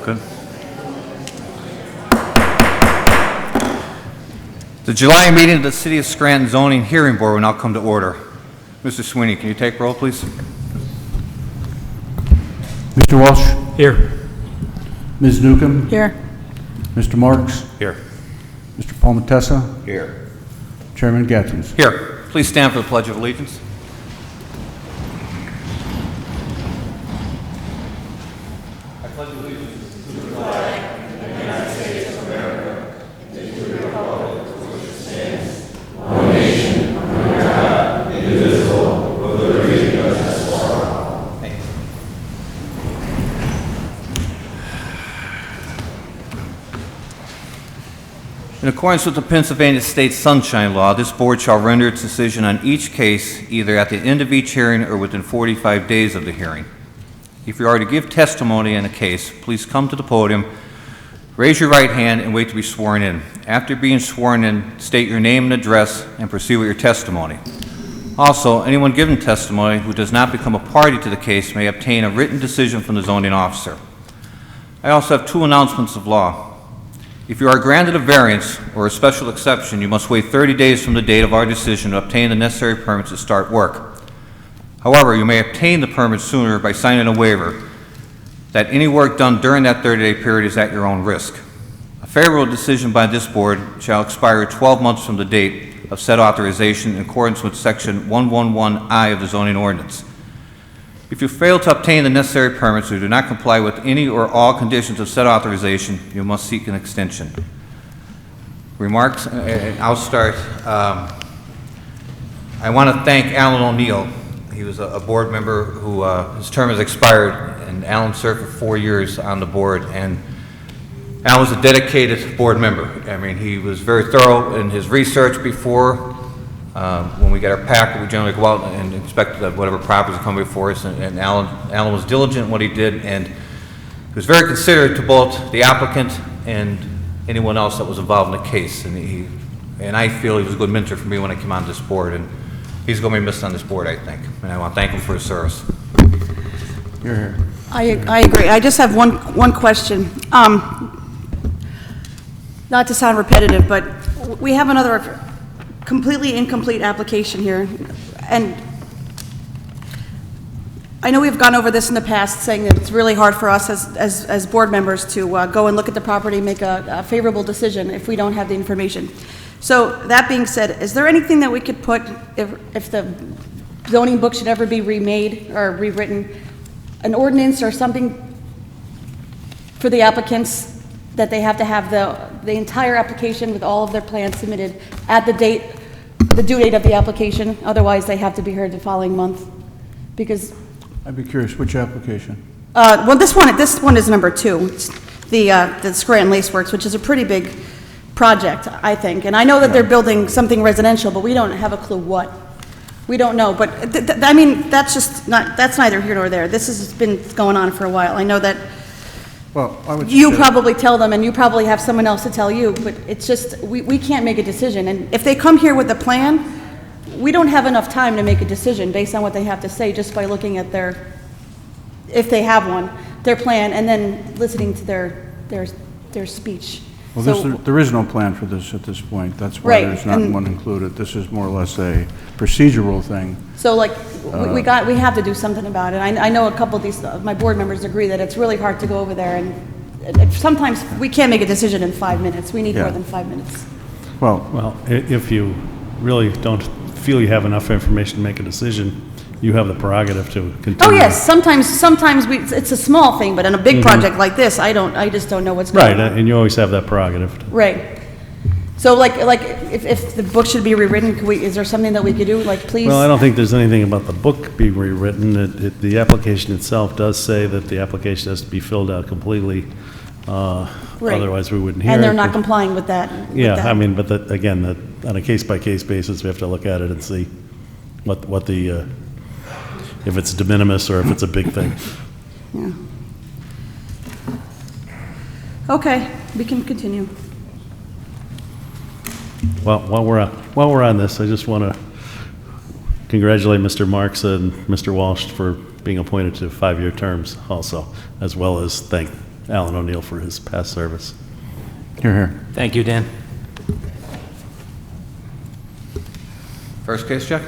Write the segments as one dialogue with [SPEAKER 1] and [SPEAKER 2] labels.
[SPEAKER 1] Good. The July meeting of the City of Scranton Zoning Hearing Board will now come to order. Mr. Sweeney, can you take roll, please?
[SPEAKER 2] Mr. Walsh?
[SPEAKER 3] Here.
[SPEAKER 2] Ms. Newcomb?
[SPEAKER 4] Here.
[SPEAKER 2] Mr. Marks?
[SPEAKER 1] Here.
[SPEAKER 2] Mr. Palmetessa?
[SPEAKER 1] Here.
[SPEAKER 2] Chairman Gattens?
[SPEAKER 1] Here. Please stand for the Pledge of Allegiance. In accordance with the Pennsylvania State Sunshine Law, this board shall render its decision on each case either at the end of each hearing or within 45 days of the hearing. If you are to give testimony in a case, please come to the podium, raise your right hand, and wait to be sworn in. After being sworn in, state your name and address and proceed with your testimony. Also, anyone giving testimony who does not become a party to the case may obtain a written decision from the zoning officer. I also have two announcements of law. If you are granted a variance or a special exception, you must wait 30 days from the date of our decision to obtain the necessary permits to start work. However, you may obtain the permit sooner by signing a waiver that any work done during that 30-day period is at your own risk. A favorable decision by this board shall expire 12 months from the date of said authorization in accordance with Section 111I of the zoning ordinance. If you fail to obtain the necessary permits or do not comply with any or all conditions of said authorization, you must seek an extension. Remarks? I'll start. I want to thank Alan O'Neill. He was a board member who his term has expired, and Alan served for 4 years on the board. And Alan was a dedicated board member. I mean, he was very thorough in his research before. When we get our packet, we generally go out and inspect whatever properties come before us, and Alan was diligent in what he did, and he was very considerate to both the applicant and anyone else that was involved in the case, and I feel he was a good mentor for me when I came on this board, and he's going to be missed on this board, I think, and I want to thank him for his service.
[SPEAKER 2] You're here.
[SPEAKER 4] I agree. I just have one question. Not to sound repetitive, but we have another completely incomplete application here, and I know we've gone over this in the past, saying that it's really hard for us as board members to go and look at the property, make a favorable decision if we don't have the information. So that being said, is there anything that we could put, if the zoning book should ever be remade or rewritten, an ordinance or something for the applicants, that they have to have the entire application with all of their plans submitted at the due date of the application, otherwise they have to be heard the following month? Because
[SPEAKER 2] I'd be curious, which application?
[SPEAKER 4] well, this one is number 2. It's the Scranton Lace Works, which is a pretty big project, I think. And I know that they're building something residential, but we don't have a clue what. We don't know, but I mean, that's neither here nor there. This has been going on for a while. I know that.
[SPEAKER 2] Well, I would
[SPEAKER 4] You probably tell them, and you probably have someone else to tell you, but it's just, we can't make a decision. And if they come here with a plan, we don't have enough time to make a decision based on what they have to say just by looking at if they have one, their plan, and then listening to their speech.
[SPEAKER 2] Well,
[SPEAKER 4] So-
[SPEAKER 2] there is no plan for this at this point. That's why
[SPEAKER 4] Right,
[SPEAKER 2] there's not
[SPEAKER 4] and-
[SPEAKER 2] one included. This is more or less a procedural thing.
[SPEAKER 4] So like, we have to do something about it. I know a couple of these, my board members agree that it's really hard to go over there, and sometimes we can't make a decision in 5 minutes. We need
[SPEAKER 2] Yeah.
[SPEAKER 4] more than 5 minutes.
[SPEAKER 2] Well,
[SPEAKER 3] If you really don't feel you have enough information to make a decision, you have the prerogative to continue.
[SPEAKER 4] Oh, yes, sometimes it's a small thing, but in a big project like this, I just don't know what's going
[SPEAKER 3] Right,
[SPEAKER 4] on.
[SPEAKER 3] and you always have that prerogative.
[SPEAKER 4] Right. So like if the book should be rewritten, is there something that we could do, like, please?
[SPEAKER 3] Well, I don't think there's anything about the book being rewritten. The application itself does say that the application has to be filled out completely.
[SPEAKER 4] Right.
[SPEAKER 3] Otherwise, we wouldn't hear it.
[SPEAKER 4] And they're not complying with that.
[SPEAKER 3] Yeah, I mean, but again, on a case-by-case basis, we have to look at it and see what the, if it's de minimis or if it's a big thing.
[SPEAKER 4] Yeah. Okay, we can continue.
[SPEAKER 3] Well, while we're on this, I just want to congratulate Mr. Marks and Mr. Walsh for being appointed to 5-year terms also, as well as thank Alan O'Neill for his past service.
[SPEAKER 2] Here, here.
[SPEAKER 5] Thank you, Dan.
[SPEAKER 1] First case, Jack?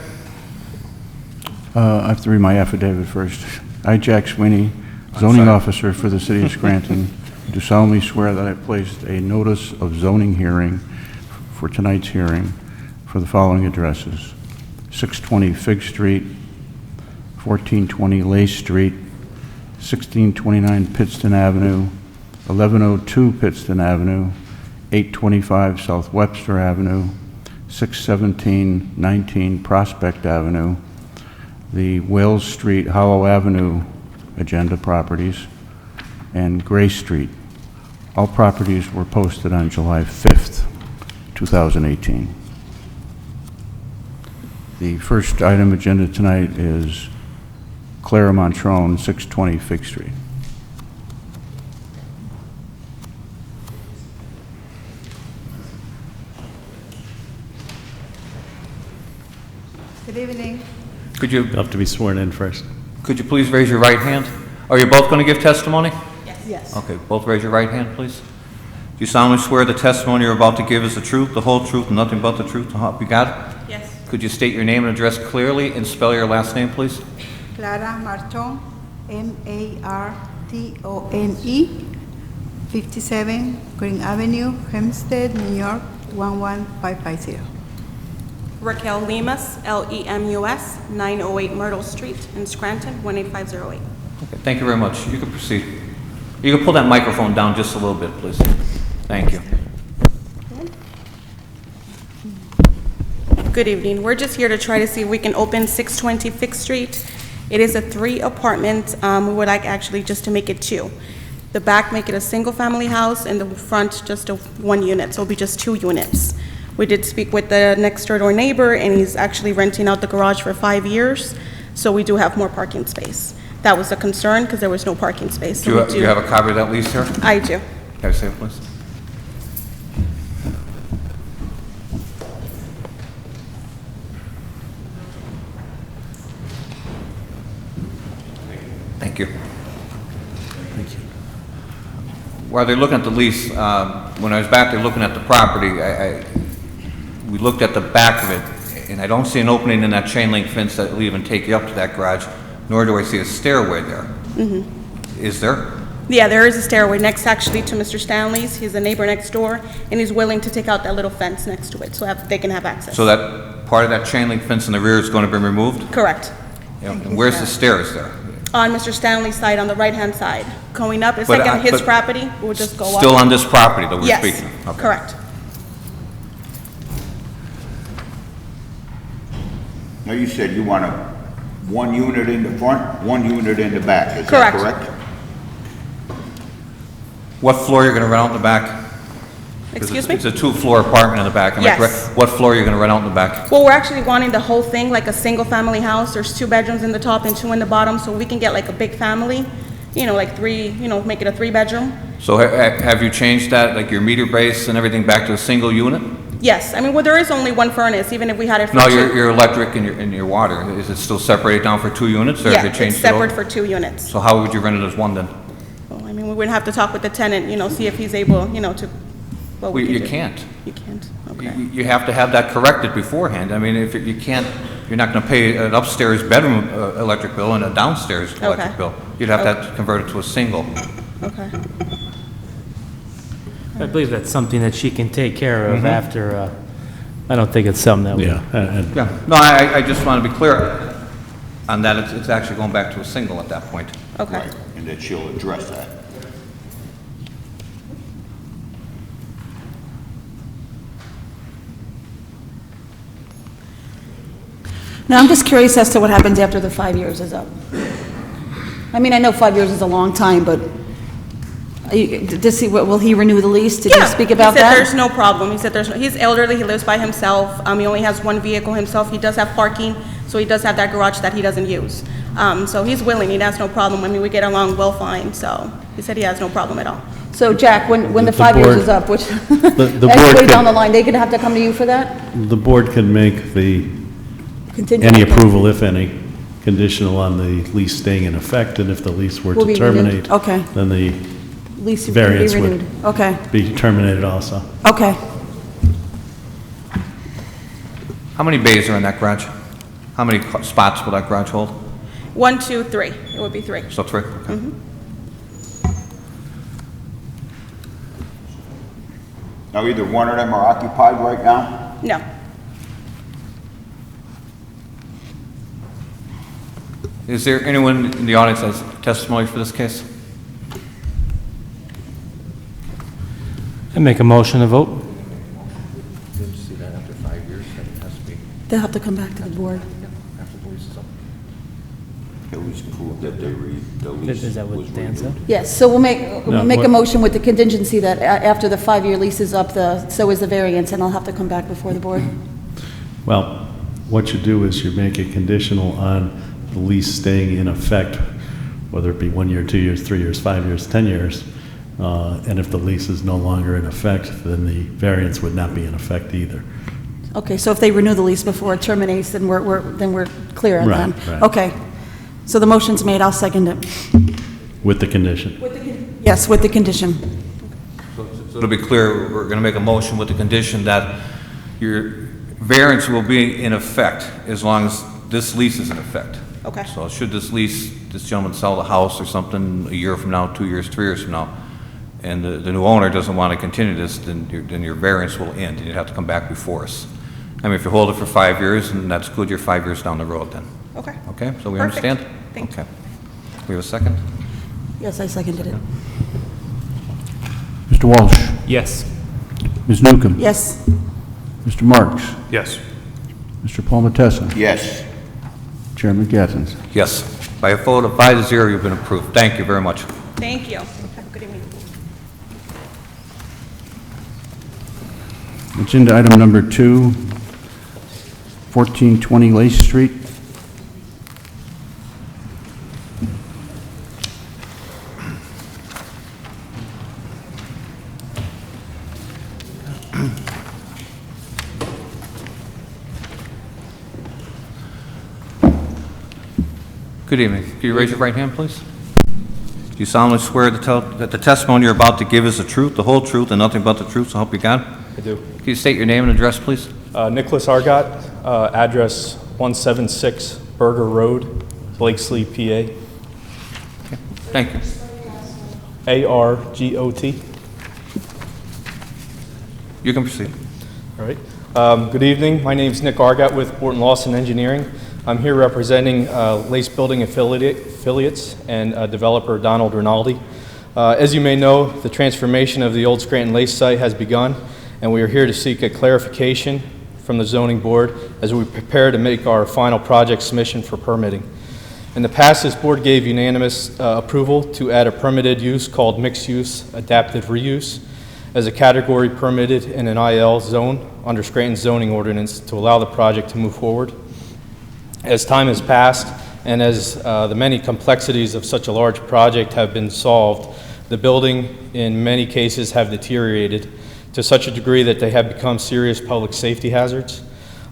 [SPEAKER 2] I have to read my affidavit first. I, Jack Sweeney, zoning officer for the city of Scranton, do solemnly swear that I placed a notice of zoning hearing for tonight's hearing for the following addresses: 620 Fig Street, 1420 Lace Street, 1629 Pittston Avenue, 1102 Pittston Avenue, 825 South Webster Avenue, 617-19 Prospect Avenue, the Wells Street Hollow Avenue agenda properties, and Gray Street. All properties were posted on July 5th, 2018. The first item agenda tonight is Clara Montrone, 620 Fig Street.
[SPEAKER 6] Good evening.
[SPEAKER 1] Could you,
[SPEAKER 3] You'll have to be sworn in first.
[SPEAKER 1] could you please raise your right hand? Are you both going to give testimony?
[SPEAKER 4] Yes.
[SPEAKER 1] Okay, both raise your right hand, please. Do you solemnly swear the testimony you're about to give is the truth, the whole truth, and nothing but the truth? You got it?
[SPEAKER 4] Yes.
[SPEAKER 1] Could you state your name and address clearly and spell your last name, please?
[SPEAKER 6] Clara Martone, Martone, 57 Green Avenue, Hempstead, New York, 11550.
[SPEAKER 7] Raquel Lemus, Lemus, 908 Myrtle Street in Scranton, 18508.
[SPEAKER 1] Okay, thank you very much. You can proceed. You can pull that microphone down just a little bit, please. Thank you.
[SPEAKER 7] Good evening. We're just here to try to see if we can open 620 Fifth Street. It is a 3-apartment. We would like actually just to make it 2. The back, make it a single-family house, and the front, just a 1 unit, so it'll be just 2 units. We did speak with the next door neighbor, and he's actually renting out the garage for 5 years, so we do have more parking space. That was a concern, because there was no parking space.
[SPEAKER 1] Do you have a copy of that lease here?
[SPEAKER 7] I do.
[SPEAKER 1] Can I see it, please? Thank you.
[SPEAKER 3] Thank you.
[SPEAKER 1] While they're looking at the lease, when I was back there looking at the property, we looked at the back of it, and I don't see an opening in that chain link fence that will even take you up to that garage, nor do I see a stairway there. Is there?
[SPEAKER 7] Yeah, there is a stairway next actually to Mr. Stanley's. He's a neighbor next door, and he's willing to take out that little fence next to it, so they can have access.
[SPEAKER 1] So that part of that chain link fence in the rear is going to be removed?
[SPEAKER 7] Correct.
[SPEAKER 1] Yeah. And where's the stairs there?
[SPEAKER 7] On Mr. Stanley's side, on the right-hand side. Going up, it's
[SPEAKER 1] But,
[SPEAKER 7] like on his
[SPEAKER 1] but
[SPEAKER 7] property, we'll just go up.
[SPEAKER 1] Still on this property that we're
[SPEAKER 7] Yes,
[SPEAKER 1] speaking of? Okay.
[SPEAKER 7] correct.
[SPEAKER 8] Now, you said you want 1 unit in the front, 1 unit in the back, is that
[SPEAKER 7] Correct.
[SPEAKER 8] correct?
[SPEAKER 1] What floor are you going to rent out in the back? 'Cause
[SPEAKER 7] Excuse me?
[SPEAKER 1] It's a 2-floor apartment in the back, am I
[SPEAKER 7] Yes.
[SPEAKER 1] correct? What floor are you going to rent out in the back?
[SPEAKER 7] Well, we're actually wanting the whole thing, like a single-family house. There's 2 bedrooms in the top and 2 in the bottom, so we can get like a big family, like 3, make it a 3-bedroom.
[SPEAKER 1] So have you changed that, like your meter base and everything back to a single unit?
[SPEAKER 7] Yes, well, there is only 1 furnace, even if we had it for
[SPEAKER 1] No,
[SPEAKER 7] 2.
[SPEAKER 1] your electric and your water, is it still separated down for 2 units, or have
[SPEAKER 7] Yeah,
[SPEAKER 1] you changed
[SPEAKER 7] it's
[SPEAKER 1] it over?
[SPEAKER 7] separate for 2 units.
[SPEAKER 1] So how would you rent it as 1 then?
[SPEAKER 7] Well, we would have to talk with the tenant, see if he's able, to, what we
[SPEAKER 1] Well,
[SPEAKER 7] can
[SPEAKER 1] you
[SPEAKER 7] do.
[SPEAKER 1] can't.
[SPEAKER 7] You can't, okay.
[SPEAKER 1] You have to have that corrected beforehand. I mean, if you can't, you're not going to pay an upstairs bedroom electric bill and a downstairs electric
[SPEAKER 7] Okay.
[SPEAKER 1] bill. You'd have to convert it to a single.
[SPEAKER 7] Okay.
[SPEAKER 5] I believe that's something that she can take care of after, I don't think it's something that we...
[SPEAKER 3] Yeah, and
[SPEAKER 1] Yeah, no, I just want to be clear on that, it's actually going back to a single at that point.
[SPEAKER 7] Okay.
[SPEAKER 8] Right, and that she'll address that.
[SPEAKER 4] Now, I'm just curious as to what happens after the 5 years is up. I know 5 years is a long time, but will he renew the lease? Did you speak about
[SPEAKER 7] He said
[SPEAKER 4] that?
[SPEAKER 7] there's no problem. He said he's elderly, he lives by himself. He only has 1 vehicle himself. He does have parking, so he does have that garage that he doesn't use. So he's willing, he has no problem. We get along well fine, so he said he has no problem at all.
[SPEAKER 4] So Jack, when the
[SPEAKER 3] The
[SPEAKER 4] 5 years
[SPEAKER 3] board-
[SPEAKER 4] is up, which,
[SPEAKER 3] the board
[SPEAKER 4] actually
[SPEAKER 3] could-
[SPEAKER 4] down the line, they could have to come to you for that?
[SPEAKER 3] the board can make
[SPEAKER 4] Contingent?
[SPEAKER 3] any approval, if any, conditional on the lease staying in effect, and if the lease were
[SPEAKER 4] Will
[SPEAKER 3] to
[SPEAKER 4] be renewed?
[SPEAKER 3] terminate,
[SPEAKER 4] Okay.
[SPEAKER 3] then the
[SPEAKER 4] lease would be
[SPEAKER 3] Variance would-
[SPEAKER 4] renewed? Okay,
[SPEAKER 3] Be terminated also.
[SPEAKER 4] okay.
[SPEAKER 1] How many bays are in that garage? How many spots will that garage hold?
[SPEAKER 7] 1, 2, 3. It would be 3.
[SPEAKER 1] So 3? Okay.
[SPEAKER 8] Now, either one of them are occupied right now?
[SPEAKER 7] No.
[SPEAKER 1] Is there anyone in the audience that has testimony for this case?
[SPEAKER 5] I make a motion to vote.
[SPEAKER 1] Didn't see that after 5 years, it has to be
[SPEAKER 4] They'll have to come back to the board.
[SPEAKER 1] after the lease is up.
[SPEAKER 8] At least prove that the lease
[SPEAKER 5] Is that
[SPEAKER 8] was
[SPEAKER 5] what Dan said?
[SPEAKER 8] renewed.
[SPEAKER 4] Yes, so we'll make a
[SPEAKER 3] what-
[SPEAKER 4] motion with the contingency that after the 5-year lease is up, so is the variance, and I'll have to come back before the board.
[SPEAKER 3] Well, what you do is you make it conditional on the lease staying in effect, whether it be 1 year, 2 years, 3 years, 5 years, 10 years. And if the lease is no longer in effect, then the variance would not be in effect either.
[SPEAKER 4] Okay, so if they renew the lease before it terminates, then we're clear on
[SPEAKER 3] Right,
[SPEAKER 4] that.
[SPEAKER 3] right.
[SPEAKER 4] Okay, so the motion's made, I'll second it.
[SPEAKER 3] With the condition.
[SPEAKER 4] Yes, with the condition.
[SPEAKER 1] So to be clear, we're going to make a motion with the condition that your variance will be in effect as long as this lease is in effect.
[SPEAKER 7] Okay.
[SPEAKER 1] So should this gentleman sell the house or something a year from now, 2 years, 3 years from now, and the new owner doesn't want to continue this, then your variance will end, and you'd have to come back before us. I mean, if you hold it for 5 years, and that's good, you're 5 years down the road then.
[SPEAKER 7] Okay.
[SPEAKER 1] Okay, so we
[SPEAKER 7] Perfect.
[SPEAKER 1] understand?
[SPEAKER 7] Thank you.
[SPEAKER 1] Okay. We have a second?
[SPEAKER 4] Yes, I seconded it.
[SPEAKER 2] Mr. Walsh?
[SPEAKER 5] Yes.
[SPEAKER 2] Ms. Newcomb?
[SPEAKER 4] Yes,
[SPEAKER 2] Mr. Marks?
[SPEAKER 9] Yes.
[SPEAKER 2] Mr. Palmetessa?
[SPEAKER 8] Yes.
[SPEAKER 2] Chairman Gattens?
[SPEAKER 1] Yes. By a vote of 5 to 0, you've been approved. Thank you very much.
[SPEAKER 7] Thank you. Have a good evening.
[SPEAKER 2] Agenda item number 2, 1420 Lace Street.
[SPEAKER 1] Good evening. Can you raise your right hand, please? Do you solemnly swear that the testimony you're about to give is the truth, the whole truth, and nothing but the truth, so help you God?
[SPEAKER 9] I do.
[SPEAKER 1] Can you state your name and address, please?
[SPEAKER 9] Nicholas Argot, address 176 Burger Road, Blakesley, PA.
[SPEAKER 1] Thank you.
[SPEAKER 9] ARGOT.
[SPEAKER 1] You can proceed.
[SPEAKER 9] All right. Good evening. My name is Nick Argot with Borton Lawson Engineering. I'm here representing Lace Building Affiliates and developer Donald Rinaldi. As you may know, the transformation of the old Scranton Lace site has begun, and we are here to seek a clarification from the zoning board as we prepare to make our final project submission for permitting. In the past, this board gave unanimous approval to add a permitted use called mixed-use adaptive reuse as a category permitted in an IL zone under Scranton's zoning ordinance to allow the project to move forward. As time has passed, and as the many complexities of such a large project have been solved, the building in many cases have deteriorated to such a degree that they have become serious public safety hazards.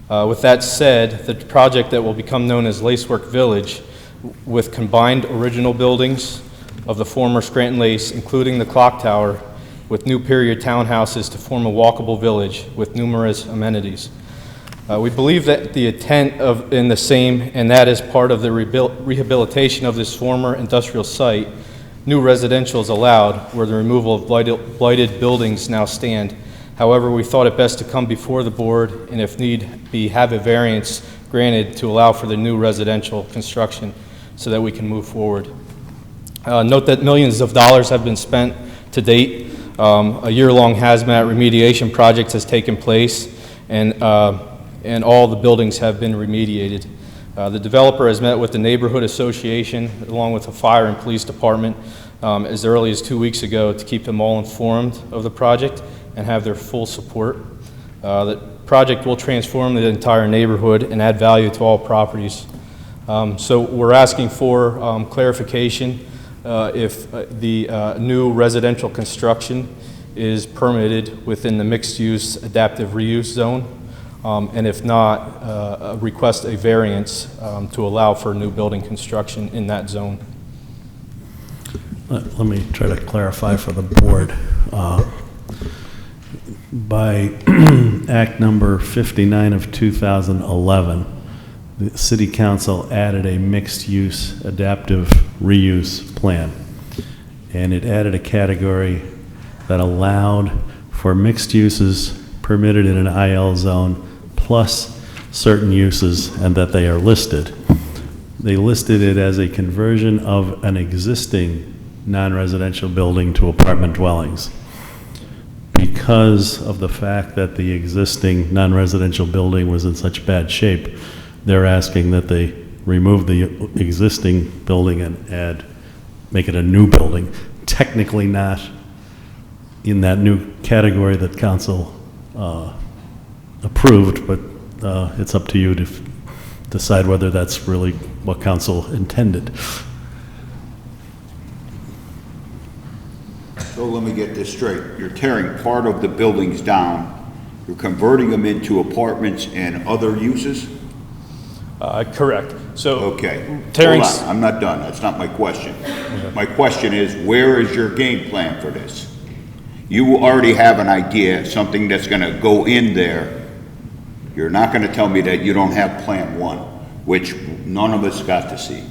[SPEAKER 9] With that said, the project that will become known as Lacework Village, with combined original buildings of the former Scranton Lace, including the clock tower, with new period townhouses to form a walkable village with numerous amenities. We believe that the intent in the same, and that is part of the rehabilitation of this former industrial site, new residential is allowed where the removal of blighted buildings now stand. However, we thought it best to come before the board and if need be, have a variance granted to allow for the new residential construction so that we can move forward. Note that millions of dollars have been spent to date. A year-long hazmat remediation project has taken place, and all the buildings have been remediated. The developer has met with the neighborhood association along with the fire and police department as early as 2 weeks ago to keep them all informed of the project and have their full support. The project will transform the entire neighborhood and add value to all properties. So we're asking for clarification if the new residential construction is permitted within the mixed-use adaptive reuse zone, and if not, request a variance to allow for new building construction in that zone.
[SPEAKER 3] Let me try to clarify for the board. By Act number 59 of 2011, the City Council added a mixed-use adaptive reuse plan. And it added a category that allowed for mixed uses permitted in an IL zone plus certain uses, and that they are listed. They listed it as a conversion of an existing non-residential building to apartment dwellings. Because of the fact that the existing non-residential building was in such bad shape, they're asking that they remove the existing building and make it a new building. Technically not in that new category that council approved, but it's up to you to decide whether that's really what council intended.
[SPEAKER 8] So let me get this straight. You're tearing part of the buildings down, you're converting them into apartments and other uses?
[SPEAKER 9] Correct. So
[SPEAKER 8] Okay.
[SPEAKER 9] tearing...
[SPEAKER 8] Hold on, I'm not done. That's not my question. My question is, where is your game plan for this? You already have an idea, something that's gonna go in there. You're not gonna tell me that you don't have Plan 1, which none of us got to see.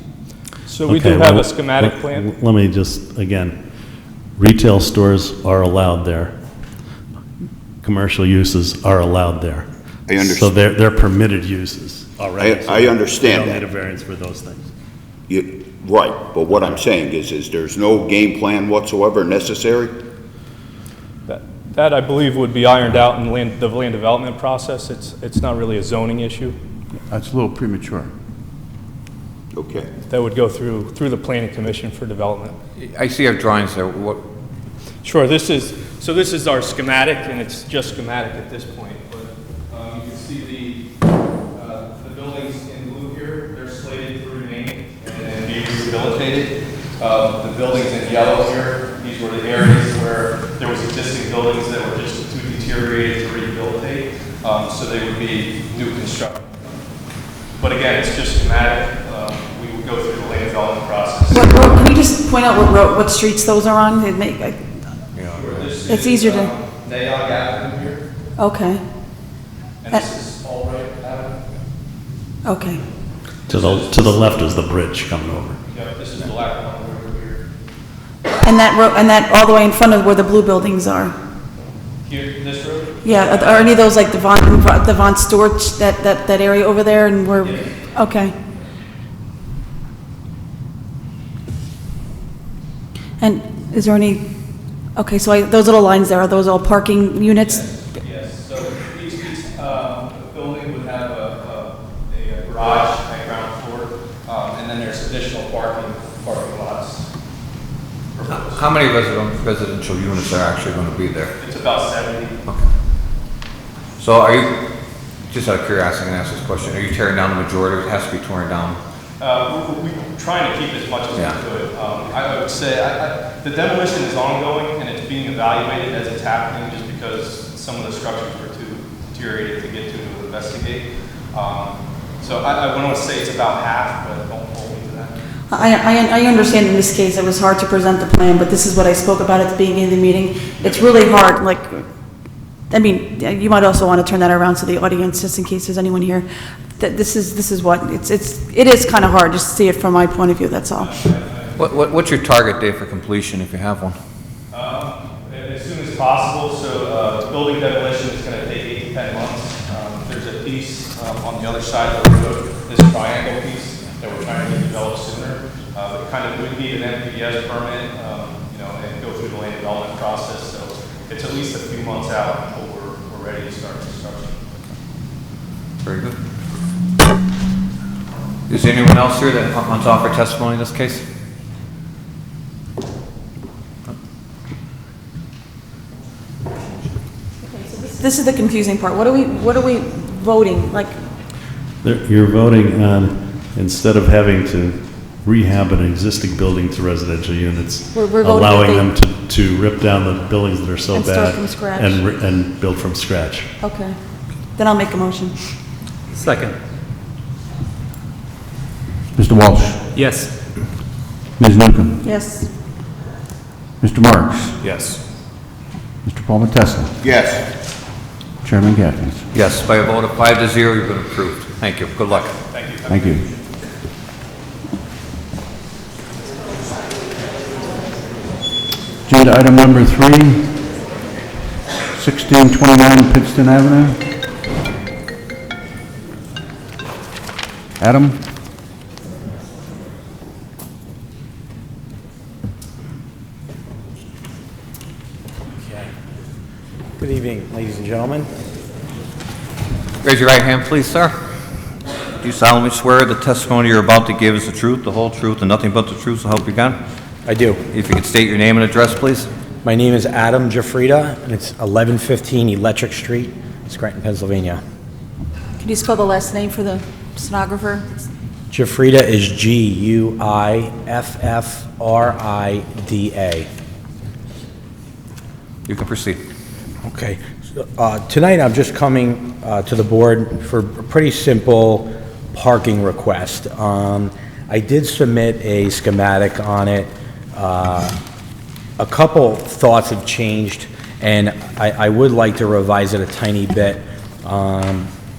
[SPEAKER 9] So we
[SPEAKER 3] Okay,
[SPEAKER 9] do have
[SPEAKER 3] well,
[SPEAKER 9] a schematic plan.
[SPEAKER 3] Let me just, again, retail stores are allowed there. Commercial uses are allowed there.
[SPEAKER 8] I understand.
[SPEAKER 3] So they're permitted uses already.
[SPEAKER 8] I understand
[SPEAKER 3] You
[SPEAKER 8] that.
[SPEAKER 3] don't need a variance for those things.
[SPEAKER 8] Right, but what I'm saying is there's no game plan whatsoever necessary?
[SPEAKER 9] That I believe would be ironed out in the land development process. It's not really a zoning issue.
[SPEAKER 2] That's a little premature.
[SPEAKER 8] Okay.
[SPEAKER 9] That would go through the planning commission for development.
[SPEAKER 1] I see our drawings there. What,
[SPEAKER 9] Sure, this is our schematic, and it's just schematic at this point. But you can see the buildings in blue here, they're slated to remain and be rehabilitated. The buildings in yellow here, these were the areas where there was existing buildings that were just too deteriorated to rehabilitate, so they would be new construction. But again, it's just schematic. We would go through the land development process.
[SPEAKER 4] Can you just point out what streets those are on? It's easier to,
[SPEAKER 9] Nayog Avenue here,
[SPEAKER 4] okay,
[SPEAKER 9] and this is Albright Avenue.
[SPEAKER 4] okay.
[SPEAKER 3] To the left is the bridge coming over.
[SPEAKER 9] Yeah, this is the black one over here.
[SPEAKER 4] And that all the way in front of where the blue buildings are?
[SPEAKER 9] Here, this road?
[SPEAKER 4] Yeah, are any of those like the Von Stewart, that area over there, and where, okay. And is there any, okay, so those little lines there, are those all parking units?
[SPEAKER 9] Yes, so each building would have a garage at ground floor, and then there's additional parking lots.
[SPEAKER 1] how many residential units are actually going to be there?
[SPEAKER 9] It's about 70.
[SPEAKER 1] Okay. So are you, just out of curiosity, I'm going to ask this question, are you tearing down the majority, or it has to be torn down?
[SPEAKER 9] We're trying to keep as much as
[SPEAKER 1] Yeah.
[SPEAKER 9] we could. I would say the demolition is ongoing, and it's being evaluated as it's happening, just because some of the structures were too deteriorated to get to investigate. So I wouldn't want to say it's about half, but don't hold me to that.
[SPEAKER 4] I understand in this case, it was hard to present the plan, but this is what I spoke about at the beginning of the meeting. It's really hard, like, I mean, you might also want to turn that around to the audience, just in case there's anyone here. This is what, it is kind of hard, just to see it from my point of view, that's all.
[SPEAKER 1] What's your target date for completion, if you have one?
[SPEAKER 9] As soon as possible. So building demolition is going to take 8 to 10 months. There's a piece on the other side of the road, this triangle piece that we're trying to get developed sooner. It kind of would need an MPDS permit, and go through the land development process. So it's at least a few months out until we're ready to start construction.
[SPEAKER 1] Very good. Is there anyone else here that wants to offer testimony in this case?
[SPEAKER 4] This is the confusing part. What are we voting, like,
[SPEAKER 3] You're voting on, instead of having to rehab an existing building to residential units,
[SPEAKER 4] We're voting
[SPEAKER 3] allowing
[SPEAKER 4] that
[SPEAKER 3] them to rip down the buildings that are so
[SPEAKER 4] And start
[SPEAKER 3] bad.
[SPEAKER 4] from scratch.
[SPEAKER 3] And build from scratch.
[SPEAKER 4] okay. Then I'll make a motion.
[SPEAKER 5] Second.
[SPEAKER 2] Mr. Walsh?
[SPEAKER 5] Yes.
[SPEAKER 2] Ms. Newcomb?
[SPEAKER 4] Yes.
[SPEAKER 2] Mr. Marks?
[SPEAKER 3] Yes.
[SPEAKER 2] Mr. Palmetessa?
[SPEAKER 8] Yes.
[SPEAKER 2] Chairman Gattens?
[SPEAKER 1] Yes, by a vote of 5-0, you've been approved. Thank you. Good luck.
[SPEAKER 2] Thank you. Agenda item number 3, 1629 Pittston Avenue. Adam?
[SPEAKER 10] Good evening, ladies and gentlemen.
[SPEAKER 1] Raise your right hand, please, sir. Do you solemnly swear the testimony you're about to give is the truth, the whole truth, and nothing but the truth, so help you God?
[SPEAKER 10] I do.
[SPEAKER 1] If you could state your name and address, please.
[SPEAKER 10] My name is Adam Jafrida, and it's 1115 Electric Street, Scranton, Pennsylvania.
[SPEAKER 4] Can you spell the last name for the stenographer?
[SPEAKER 10] Jafrida is Guiffrida.
[SPEAKER 1] You can proceed.
[SPEAKER 10] Okay. So, tonight, I'm just coming to the board for a pretty simple parking request. I did submit a schematic on it. A couple thoughts have changed, and I would like to revise it a tiny bit.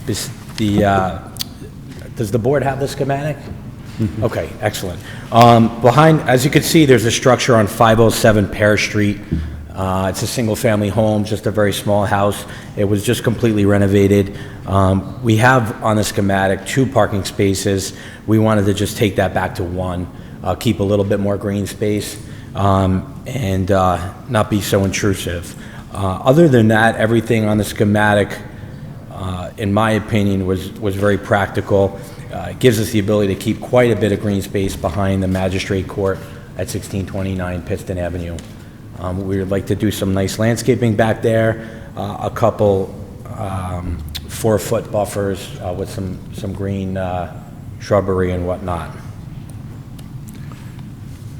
[SPEAKER 10] Does the board have the schematic? Okay, excellent. Behind, as you can see, there's a structure on 507 Pear Street. It's a single-family home, just a very small house. It was just completely renovated. We have on the schematic 2 parking spaces. We wanted to just take that back to 1, keep a little bit more green space, and not be so intrusive. Other than that, everything on the schematic, in my opinion, was very practical. It gives us the ability to keep quite a bit of green space behind the magistrate court at 1629 Pittston Avenue. We would like to do some nice landscaping back there, a couple 4-foot buffers with some green shrubbery and whatnot.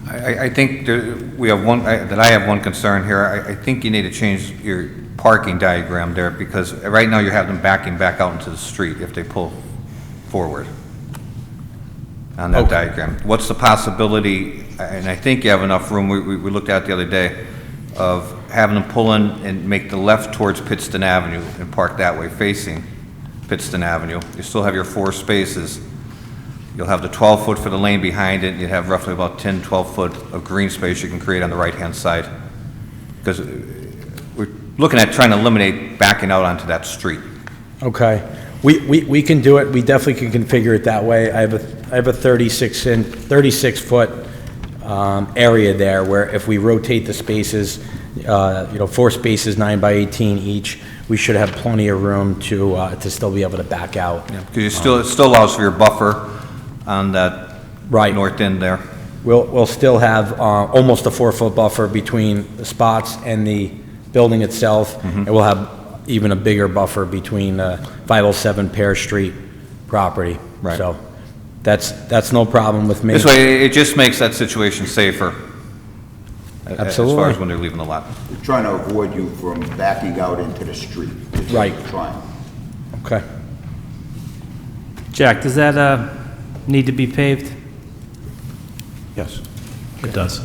[SPEAKER 1] I think we have one, that I have one concern here. I think you need to change your parking diagram there, because right now you have them backing back out into the street if they pull forward on that diagram. What's the possibility, and I think you have enough room, we looked at it the other day, of having them pull in and make the left towards Pittston Avenue and park that way, facing Pittston Avenue. You still have your 4 spaces. You'll have the 12-foot for the lane behind it, and you have roughly about 10, 12-foot of green space you can create on the right-hand side. Because we're looking at trying to eliminate backing out onto that street.
[SPEAKER 10] Okay. We can do it. We definitely can configure it that way. I have a 36-foot area there where if we rotate the spaces, 4 spaces, 9 by 18 each, we should have plenty of room to still be able to back out.
[SPEAKER 1] Because it still allows for your buffer on that north end there.
[SPEAKER 10] We'll still have almost a 4-foot buffer between the spots and the building itself, and we'll have even a bigger buffer between 507 Pear Street property.
[SPEAKER 1] Right.
[SPEAKER 10] So that's no problem with me.
[SPEAKER 1] This way, it just makes that situation safer.
[SPEAKER 10] Absolutely.
[SPEAKER 1] As far as when they're leaving the lot.
[SPEAKER 8] We're trying to avoid you from backing out into the street. is what
[SPEAKER 10] Right.
[SPEAKER 8] we're trying.
[SPEAKER 10] Okay.
[SPEAKER 5] Jack, does that need to be paved?
[SPEAKER 2] Yes.
[SPEAKER 3] It does.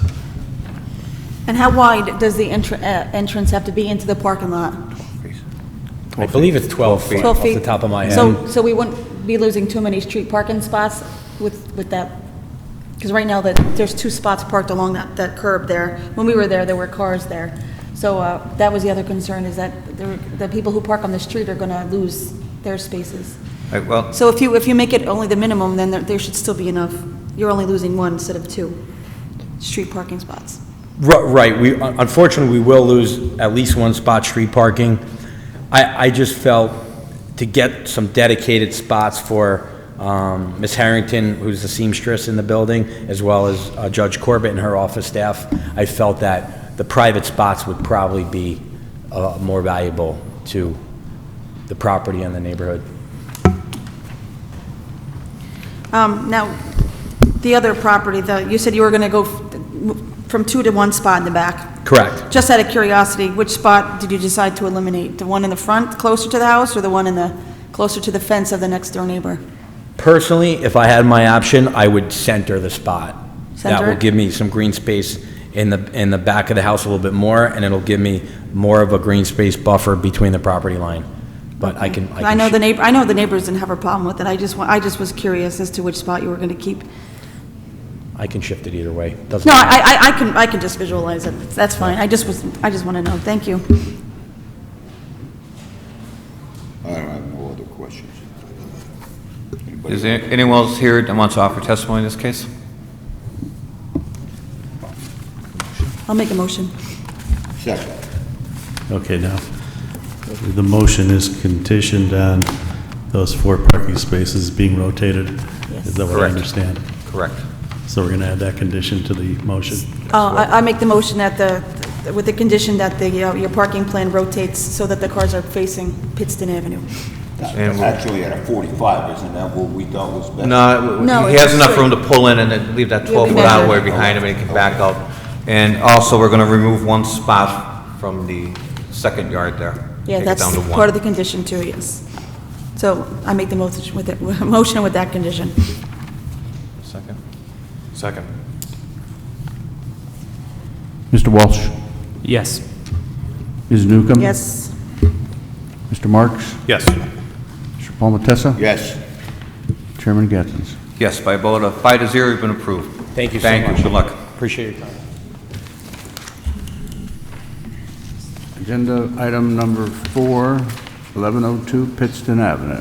[SPEAKER 4] And how wide does the entrance have to be into the parking lot?
[SPEAKER 10] I believe it's 12 feet
[SPEAKER 4] 12
[SPEAKER 10] off
[SPEAKER 4] feet?
[SPEAKER 10] the top of my head.
[SPEAKER 4] So we wouldn't be losing too many street parking spots with that? Because right now, there's 2 spots parked along that curb there. When we were there were cars there. So that was the other concern, is that the people who park on the street are going to lose their spaces.
[SPEAKER 1] Well,
[SPEAKER 4] So if you make it only the minimum, then there should still be enough. You're only losing 1 instead of 2 street parking spots.
[SPEAKER 10] Right. Unfortunately, we will lose at least 1 spot street parking. I just felt to get some dedicated spots for Ms. Harrington, who's the seamstress in the building, as well as Judge Corbett and her office staff, I felt that the private spots would probably be more valuable to the property and the neighborhood.
[SPEAKER 4] Now, the other property, you said you were going to go from 2 to 1 spot in the back.
[SPEAKER 10] Correct.
[SPEAKER 4] Just out of curiosity, which spot did you decide to eliminate? The one in the front, closer to the house, or the one closer to the fence of the next-door neighbor?
[SPEAKER 10] Personally, if I had my option, I would center the spot.
[SPEAKER 4] Center
[SPEAKER 10] That will
[SPEAKER 4] it?
[SPEAKER 10] give me some green space in the back of the house a little bit more, and it'll give me more of a green space buffer between the property line. But I can
[SPEAKER 4] I know the neighbors didn't have a problem with it. I just was curious as to which spot you were going to keep.
[SPEAKER 10] I can shift it either way. Doesn't
[SPEAKER 4] No,
[SPEAKER 10] matter.
[SPEAKER 4] I can just visualize it. That's fine. I just want to know. Thank you.
[SPEAKER 8] I don't have no other questions. Anybody?
[SPEAKER 1] Is there anyone else here that wants to offer testimony in this case?
[SPEAKER 4] I'll make a motion.
[SPEAKER 8] Second.
[SPEAKER 3] Okay, now, the motion is conditioned on those 4 parking spaces being rotated?
[SPEAKER 4] Yes.
[SPEAKER 3] Is that what I
[SPEAKER 1] Correct.
[SPEAKER 3] understand?
[SPEAKER 1] Correct.
[SPEAKER 3] So we're going to add that condition to the motion?
[SPEAKER 4] I make the motion that with the condition that your parking plan rotates so that the cars are facing Pittston Avenue.
[SPEAKER 1] And
[SPEAKER 8] Actually, at a 45, isn't that what we thought was best?
[SPEAKER 4] No,
[SPEAKER 1] he has
[SPEAKER 4] it's
[SPEAKER 1] enough
[SPEAKER 4] straight.
[SPEAKER 1] room to pull in and then leave that 12-foot
[SPEAKER 4] measure.
[SPEAKER 1] alleyway behind him and he can back out. And also, we're going to remove 1 spot from the second yard there.
[SPEAKER 4] Yeah,
[SPEAKER 1] Take it
[SPEAKER 4] that's
[SPEAKER 1] down to
[SPEAKER 4] part
[SPEAKER 1] 1.
[SPEAKER 4] of the condition too, yes. So I make the motion with that condition.
[SPEAKER 9] Second. Second.
[SPEAKER 2] Mr. Walsh?
[SPEAKER 5] Yes.
[SPEAKER 2] Ms. Newcomb?
[SPEAKER 4] Yes.
[SPEAKER 2] Mr. Marks?
[SPEAKER 9] Yes.
[SPEAKER 2] Mr. Palmetessa?
[SPEAKER 8] Yes.
[SPEAKER 2] Chairman Gattens?
[SPEAKER 1] Yes, by a vote of 5-0, you've been approved.
[SPEAKER 10] Thank you so
[SPEAKER 1] Thank
[SPEAKER 10] much.
[SPEAKER 1] you, good luck.
[SPEAKER 10] Appreciate your time.
[SPEAKER 2] Agenda item number 4, 1102 Pittston Avenue.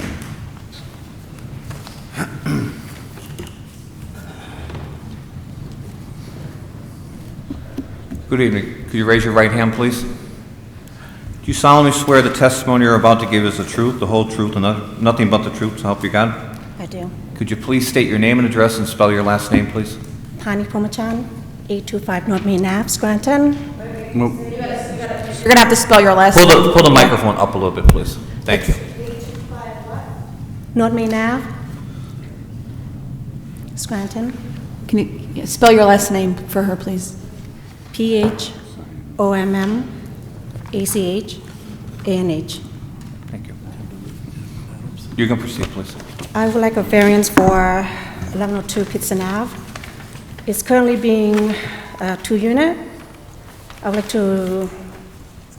[SPEAKER 1] Good evening. Could you raise your right hand, please? Do you solemnly swear the testimony you're about to give is the truth, the whole truth, and nothing but the truth, so help you God?
[SPEAKER 11] I do.
[SPEAKER 1] Could you please state your name and address and spell your last name, please?
[SPEAKER 11] Pani Pomachan, 825 North Main Ave, Scranton.
[SPEAKER 2] Well,
[SPEAKER 4] You're going to have to spell your last name.
[SPEAKER 1] Pull the microphone up a little bit, please. Thank you.
[SPEAKER 11] North Main Ave, Scranton.
[SPEAKER 4] Can you spell your last name for her, please?
[SPEAKER 11] PHOMMACHANH.
[SPEAKER 1] Thank you. You can proceed, please.
[SPEAKER 11] I would like a variance for 1102 Pittston Ave. It's currently being a 2-unit. I would like to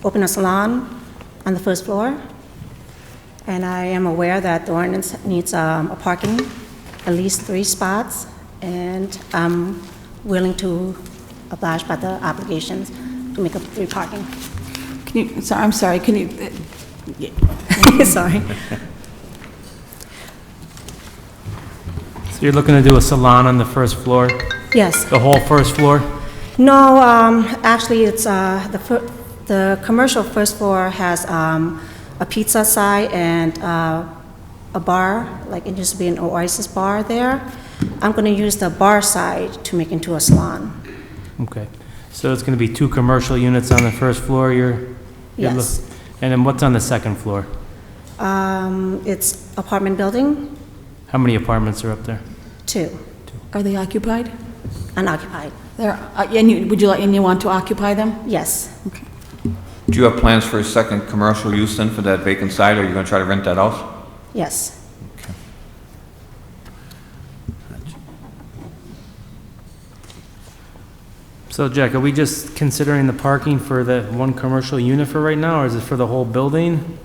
[SPEAKER 11] open a salon on the first floor. And I am aware that the ordinance needs a parking, at least 3 spots, and I'm willing to oblige by the applications to make up 3 parking.
[SPEAKER 4] I'm sorry, can you,
[SPEAKER 11] Sorry.
[SPEAKER 5] So you're looking to do a salon on the first floor,
[SPEAKER 11] Yes.
[SPEAKER 5] the whole first floor?
[SPEAKER 11] No, actually, it's the commercial first floor has a pizza side and a bar, like it used to be an Oasis bar there. I'm going to use the bar side to make into a salon.
[SPEAKER 5] Okay. So it's going to be 2 commercial units on the first floor,
[SPEAKER 11] Yes.
[SPEAKER 5] And then what's on the second floor?
[SPEAKER 11] It's apartment building,
[SPEAKER 5] How many apartments are up there?
[SPEAKER 11] 2,
[SPEAKER 4] are they occupied?
[SPEAKER 11] unoccupied.
[SPEAKER 4] And you want to occupy them?
[SPEAKER 11] Yes.
[SPEAKER 1] Do you have plans for a second commercial use then for that vacant site, or are you going to try to rent that out?
[SPEAKER 11] Yes.
[SPEAKER 5] So Jack, are we just considering the parking for the 1 commercial unit for right now, or is it for the whole building?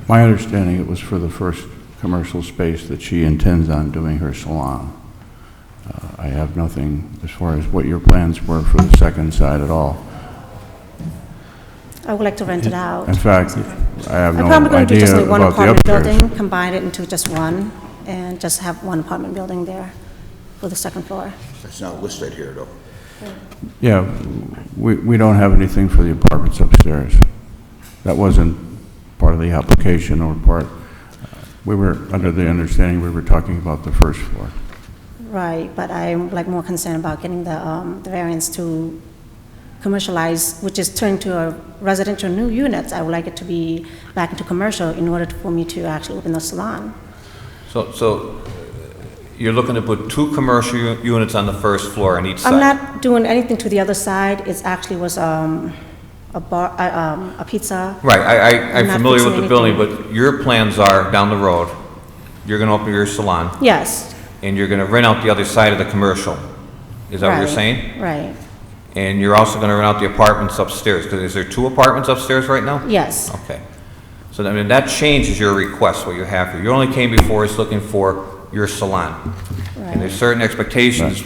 [SPEAKER 2] my understanding, it was for the first commercial space that she intends on doing her salon. I have nothing as far as what your plans were for the second side at all.
[SPEAKER 11] I would like to rent it out.
[SPEAKER 2] In fact, I have
[SPEAKER 11] I'm
[SPEAKER 2] no
[SPEAKER 11] probably going to do just
[SPEAKER 2] idea
[SPEAKER 11] like 1
[SPEAKER 2] about the
[SPEAKER 11] apartment
[SPEAKER 2] upstairs.
[SPEAKER 11] building, combine it into just 1, and just have 1 apartment building there for the second floor.
[SPEAKER 8] It's not listed here, though.
[SPEAKER 2] Yeah, we don't have anything for the apartments upstairs. That wasn't part of the application or part, we were under the understanding we were talking about the first floor.
[SPEAKER 11] Right, but I'm like more concerned about getting the variance to commercialize, which is turned to a residential new units. I would like it to be back into commercial in order for me to actually open the salon.
[SPEAKER 1] So you're looking to put 2 commercial units on the first floor on each side?
[SPEAKER 11] I'm not doing anything to the other side. It actually was a bar, a pizza.
[SPEAKER 1] Right, I'm
[SPEAKER 11] not
[SPEAKER 1] familiar with
[SPEAKER 11] fixing
[SPEAKER 1] the building,
[SPEAKER 11] anything.
[SPEAKER 1] but your plans are down the road, you're going to open your salon,
[SPEAKER 11] Yes.
[SPEAKER 1] and you're going to rent out the other side of the commercial. Is that what you're
[SPEAKER 11] Right,
[SPEAKER 1] saying?
[SPEAKER 11] Right.
[SPEAKER 1] And you're also going to rent out the apartments upstairs, because is there 2 apartments upstairs right now?
[SPEAKER 11] Yes,
[SPEAKER 1] Okay. So, I mean, that changes your request, what you have here. You only came before us looking for your salon. And there's certain expectations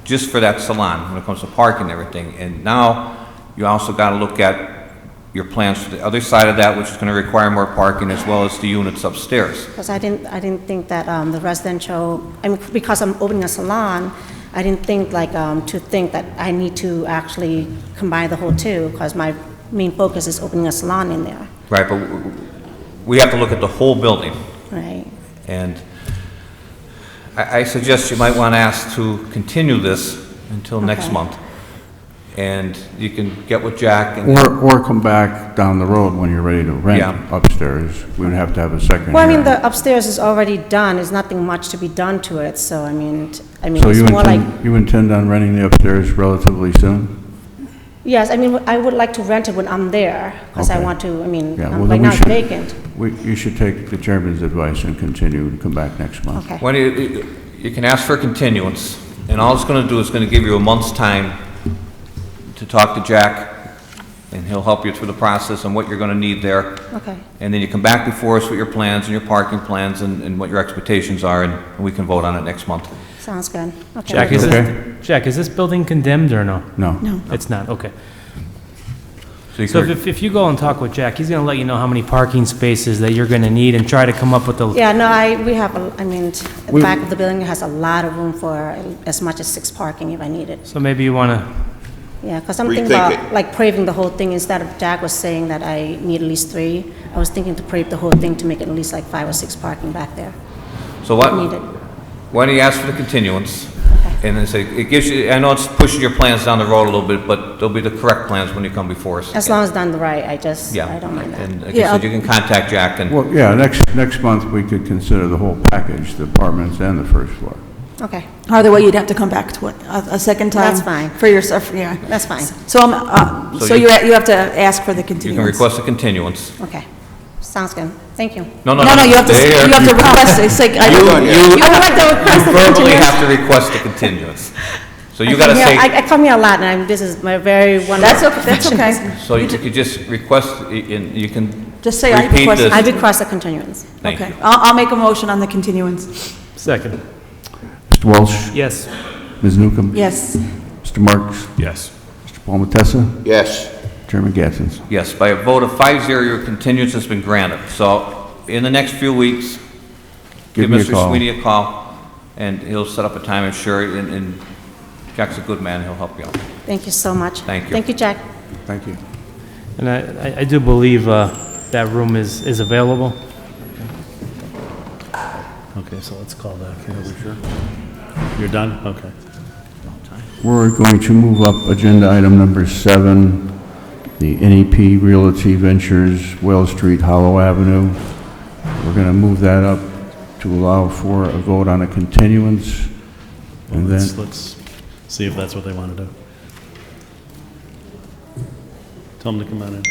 [SPEAKER 1] just for that salon when it comes to parking and everything. And now, you also got to look at your plans for the other side of that, which is going to require more parking, as well as the units upstairs.
[SPEAKER 11] because I didn't think that the residential, I mean, because I'm opening a salon, I didn't think that I need to actually combine the whole two, because my main focus is opening a salon in there,
[SPEAKER 1] Right, but we have to look at the whole building.
[SPEAKER 11] right?
[SPEAKER 1] And I suggest you might want to ask to continue this until next
[SPEAKER 11] Okay.
[SPEAKER 1] month. And you can get with Jack and...
[SPEAKER 2] Or come back down the road when you're ready to rent
[SPEAKER 1] Yeah.
[SPEAKER 2] upstairs. We would have to have a second
[SPEAKER 11] Well, I mean,
[SPEAKER 2] hearing.
[SPEAKER 11] the upstairs is already done, there's nothing much to be done to it, so I mean,
[SPEAKER 2] So
[SPEAKER 11] it's
[SPEAKER 2] you
[SPEAKER 11] more like,
[SPEAKER 2] you intend on renting the upstairs relatively soon?
[SPEAKER 11] yes, I mean, I would like to rent it when I'm there, because I
[SPEAKER 2] Okay.
[SPEAKER 11] want to, I mean,
[SPEAKER 2] Yeah, well,
[SPEAKER 11] right
[SPEAKER 2] then
[SPEAKER 11] now
[SPEAKER 2] we
[SPEAKER 11] it's
[SPEAKER 2] should-
[SPEAKER 11] vacant.
[SPEAKER 2] You should take the chairman's advice and continue and come back next month.
[SPEAKER 11] Okay,
[SPEAKER 1] When you can ask for a continuance, and all it's going to do is going to give you a month's time to talk to Jack, and he'll help you through the process and what you're going to need there.
[SPEAKER 11] okay,
[SPEAKER 1] And then you come back before us with your plans and your parking plans and what your expectations are, and we can vote on it next month.
[SPEAKER 11] sounds good, okay.
[SPEAKER 5] Jack,
[SPEAKER 2] Okay.
[SPEAKER 5] Jack, is this building condemned or no?
[SPEAKER 2] No.
[SPEAKER 5] It's not, okay.
[SPEAKER 1] So you
[SPEAKER 5] So
[SPEAKER 1] can-
[SPEAKER 5] if you go and talk with Jack, he's gonna let you know how many parking spaces that you're gonna need and try to come up with the,
[SPEAKER 11] Yeah, no, we have, I mean, the back of the building has a lot of room for as much as 6 parking if I need it.
[SPEAKER 5] so maybe you wanna,
[SPEAKER 11] Yeah, because I'm thinking
[SPEAKER 8] Rethink
[SPEAKER 11] about,
[SPEAKER 8] it.
[SPEAKER 11] like, paving the whole thing, instead of Jack was saying that I need at least 3, I was thinking to pave the whole thing to make it at least like 5 or 6 parking back there.
[SPEAKER 1] So what,
[SPEAKER 11] Needed.
[SPEAKER 1] why don't you ask for the continuance? And then say, it gives you, I know it's pushing your plans down the road a little bit, but they'll be the correct plans when you come before us.
[SPEAKER 11] As long as done right, I
[SPEAKER 1] Yeah.
[SPEAKER 11] don't mind that.
[SPEAKER 1] And like I
[SPEAKER 4] Yeah,
[SPEAKER 1] said, you can contact Jack and...
[SPEAKER 2] Well, yeah, next month, we could consider the whole package, the apartments and the first floor.
[SPEAKER 11] Okay,
[SPEAKER 4] Either way, you'd have to come back to it a second time.
[SPEAKER 11] That's fine.
[SPEAKER 4] For yourself, yeah.
[SPEAKER 11] that's fine,
[SPEAKER 4] So,
[SPEAKER 1] So
[SPEAKER 4] so
[SPEAKER 1] you-
[SPEAKER 4] you have to ask for the
[SPEAKER 1] You can
[SPEAKER 4] continuance.
[SPEAKER 1] request a continuance.
[SPEAKER 11] okay, sounds good, thank you.
[SPEAKER 1] No,
[SPEAKER 4] No, you have to,
[SPEAKER 1] there.
[SPEAKER 4] you have to request, it's like, I
[SPEAKER 1] You
[SPEAKER 4] would like to
[SPEAKER 1] you
[SPEAKER 4] request the
[SPEAKER 1] verbally
[SPEAKER 4] continuance.
[SPEAKER 1] have to request a continuance. So you
[SPEAKER 11] I
[SPEAKER 1] gotta
[SPEAKER 11] come here-
[SPEAKER 1] say,
[SPEAKER 11] I come here a lot, and this is my very one.
[SPEAKER 4] That's okay, that's okay.
[SPEAKER 1] so you could just request, and you can
[SPEAKER 4] Just say I
[SPEAKER 1] repeat
[SPEAKER 4] request-
[SPEAKER 1] this.
[SPEAKER 11] I request a continuance.
[SPEAKER 1] Thank
[SPEAKER 4] Okay,
[SPEAKER 1] you.
[SPEAKER 4] I'll make a motion on the continuance.
[SPEAKER 5] second,
[SPEAKER 2] Mr. Walsh?
[SPEAKER 5] yes.
[SPEAKER 2] Ms. Newcomb?
[SPEAKER 4] Yes.
[SPEAKER 2] Mr. Marks?
[SPEAKER 5] Yes.
[SPEAKER 2] Mr. Palmetessa?
[SPEAKER 8] Yes.
[SPEAKER 2] Chairman Gatsons?
[SPEAKER 1] Yes, by a vote of 5-0, your continuance has been granted. So in the next few weeks, give
[SPEAKER 2] me a
[SPEAKER 1] Mr.
[SPEAKER 2] call.
[SPEAKER 1] Sweeney a call, and he'll set up a time, I'm sure, and Jack's a good man, he'll help you out.
[SPEAKER 11] Thank you so much.
[SPEAKER 1] Thank you.
[SPEAKER 11] Thank you, Jack.
[SPEAKER 2] Thank you.
[SPEAKER 5] And I do believe that room is available.
[SPEAKER 3] Okay, so let's call that. You're done? Okay.
[SPEAKER 2] We're going to move up agenda item number 7, the NEP Realty Ventures, Wells Street, Hollow Avenue. We're going to move that up to allow for a vote on a continuance, and then...
[SPEAKER 3] Let's see if that's what they want to do. Tell them to come on in.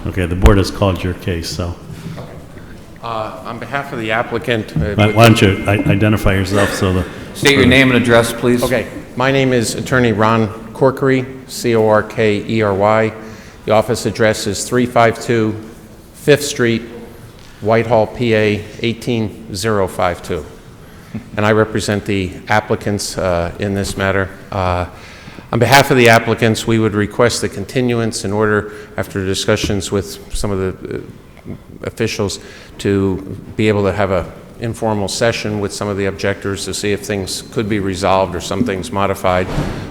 [SPEAKER 3] Okay, the board has called your case, so
[SPEAKER 12] On behalf of the applicant...
[SPEAKER 3] why don't you identify yourself so the...
[SPEAKER 1] State your name and address, please.
[SPEAKER 12] Okay, my name is Attorney Ron Corkery, C-O-R-K-E-R-Y. The office address is 352 5th Street, Whitehall, PA 18052. And I represent the applicants in this matter. On behalf of the applicants, we would request the continuance in order, after discussions with some of the officials, to be able to have an informal session with some of the objectors to see if things could be resolved or some things modified.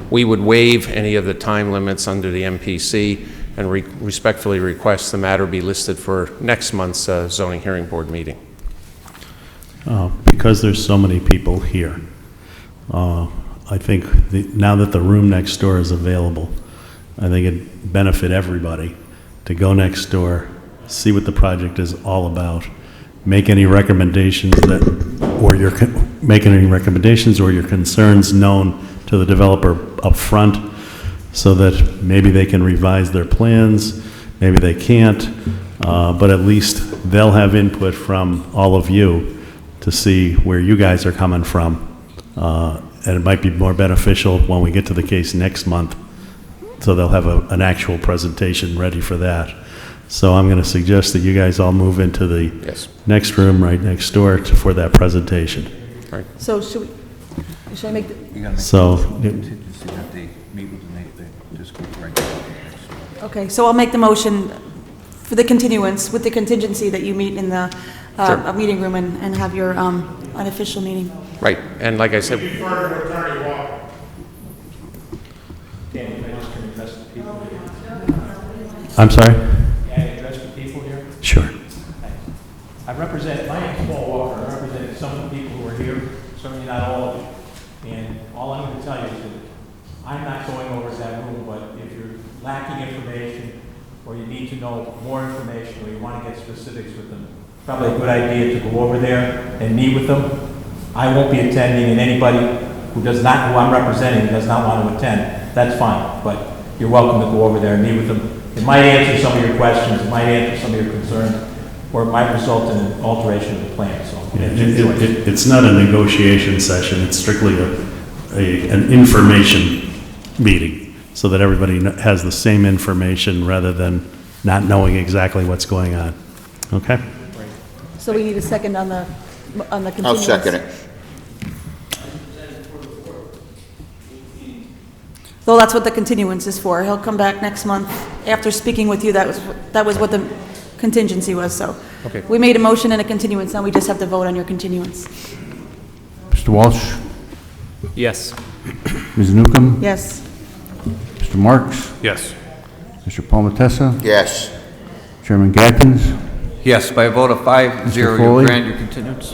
[SPEAKER 12] We would waive any of the time limits under the MPC and respectfully request the matter be listed for next month's zoning hearing board meeting.
[SPEAKER 3] Because there's so many people here, I think now that the room next door is available, I think it'd benefit everybody to go next door, see what the project is all about, make any recommendations or your concerns known to the developer up front, so that maybe they can revise their plans, maybe they can't, but at least they'll have input from all of you to see where you guys are coming from. And it might be more beneficial when we get to the case next month, so they'll have an actual presentation ready for that. So I'm going to suggest that you guys all move into the next room right next door for that presentation.
[SPEAKER 12] Right.
[SPEAKER 4] So should I make,
[SPEAKER 3] So,
[SPEAKER 4] okay, so I'll make the motion for the continuance with the contingency that you meet in the meeting room and have your unofficial meeting.
[SPEAKER 12] Right, and like I said,
[SPEAKER 3] I'm sorry?
[SPEAKER 13] Can I address the people here?
[SPEAKER 3] Sure.
[SPEAKER 13] I represent, my name's Paul Walker, I represent some of the people who are here, certainly not all of you. And all I'm going to tell you is that I'm not going over to that room, but if you're lacking information, or you need to know more information, or you want to get specifics with them, probably a good idea to go over there and meet with them. I won't be attending, and anybody who I'm representing, does not want to attend, that's fine, but you're welcome to go over there and meet with them. It might answer some of your questions, it might answer some of your concerns, or it might result in an alteration of the plan, so.
[SPEAKER 3] It's not a negotiation session, it's strictly an information meeting, so that everybody has the same information rather than not knowing exactly what's going on. Okay?
[SPEAKER 4] So we need a second on the continuance.
[SPEAKER 8] I'll second it.
[SPEAKER 4] Well, that's what the continuance is for. He'll come back next month after speaking with you. That was what the contingency was, so.
[SPEAKER 12] Okay.
[SPEAKER 4] We made a motion and a continuance, now we just have to vote on your continuance.
[SPEAKER 2] Mr. Walsh?
[SPEAKER 5] Yes.
[SPEAKER 2] Ms. Newcomb?
[SPEAKER 4] Yes.
[SPEAKER 2] Mr. Marks?
[SPEAKER 5] Yes.
[SPEAKER 2] Mr. Palmetessa?
[SPEAKER 8] Yes.
[SPEAKER 2] Chairman Gatkins?
[SPEAKER 1] Yes, by a vote of 5-0, you
[SPEAKER 2] Foley?
[SPEAKER 1] grant your continuance.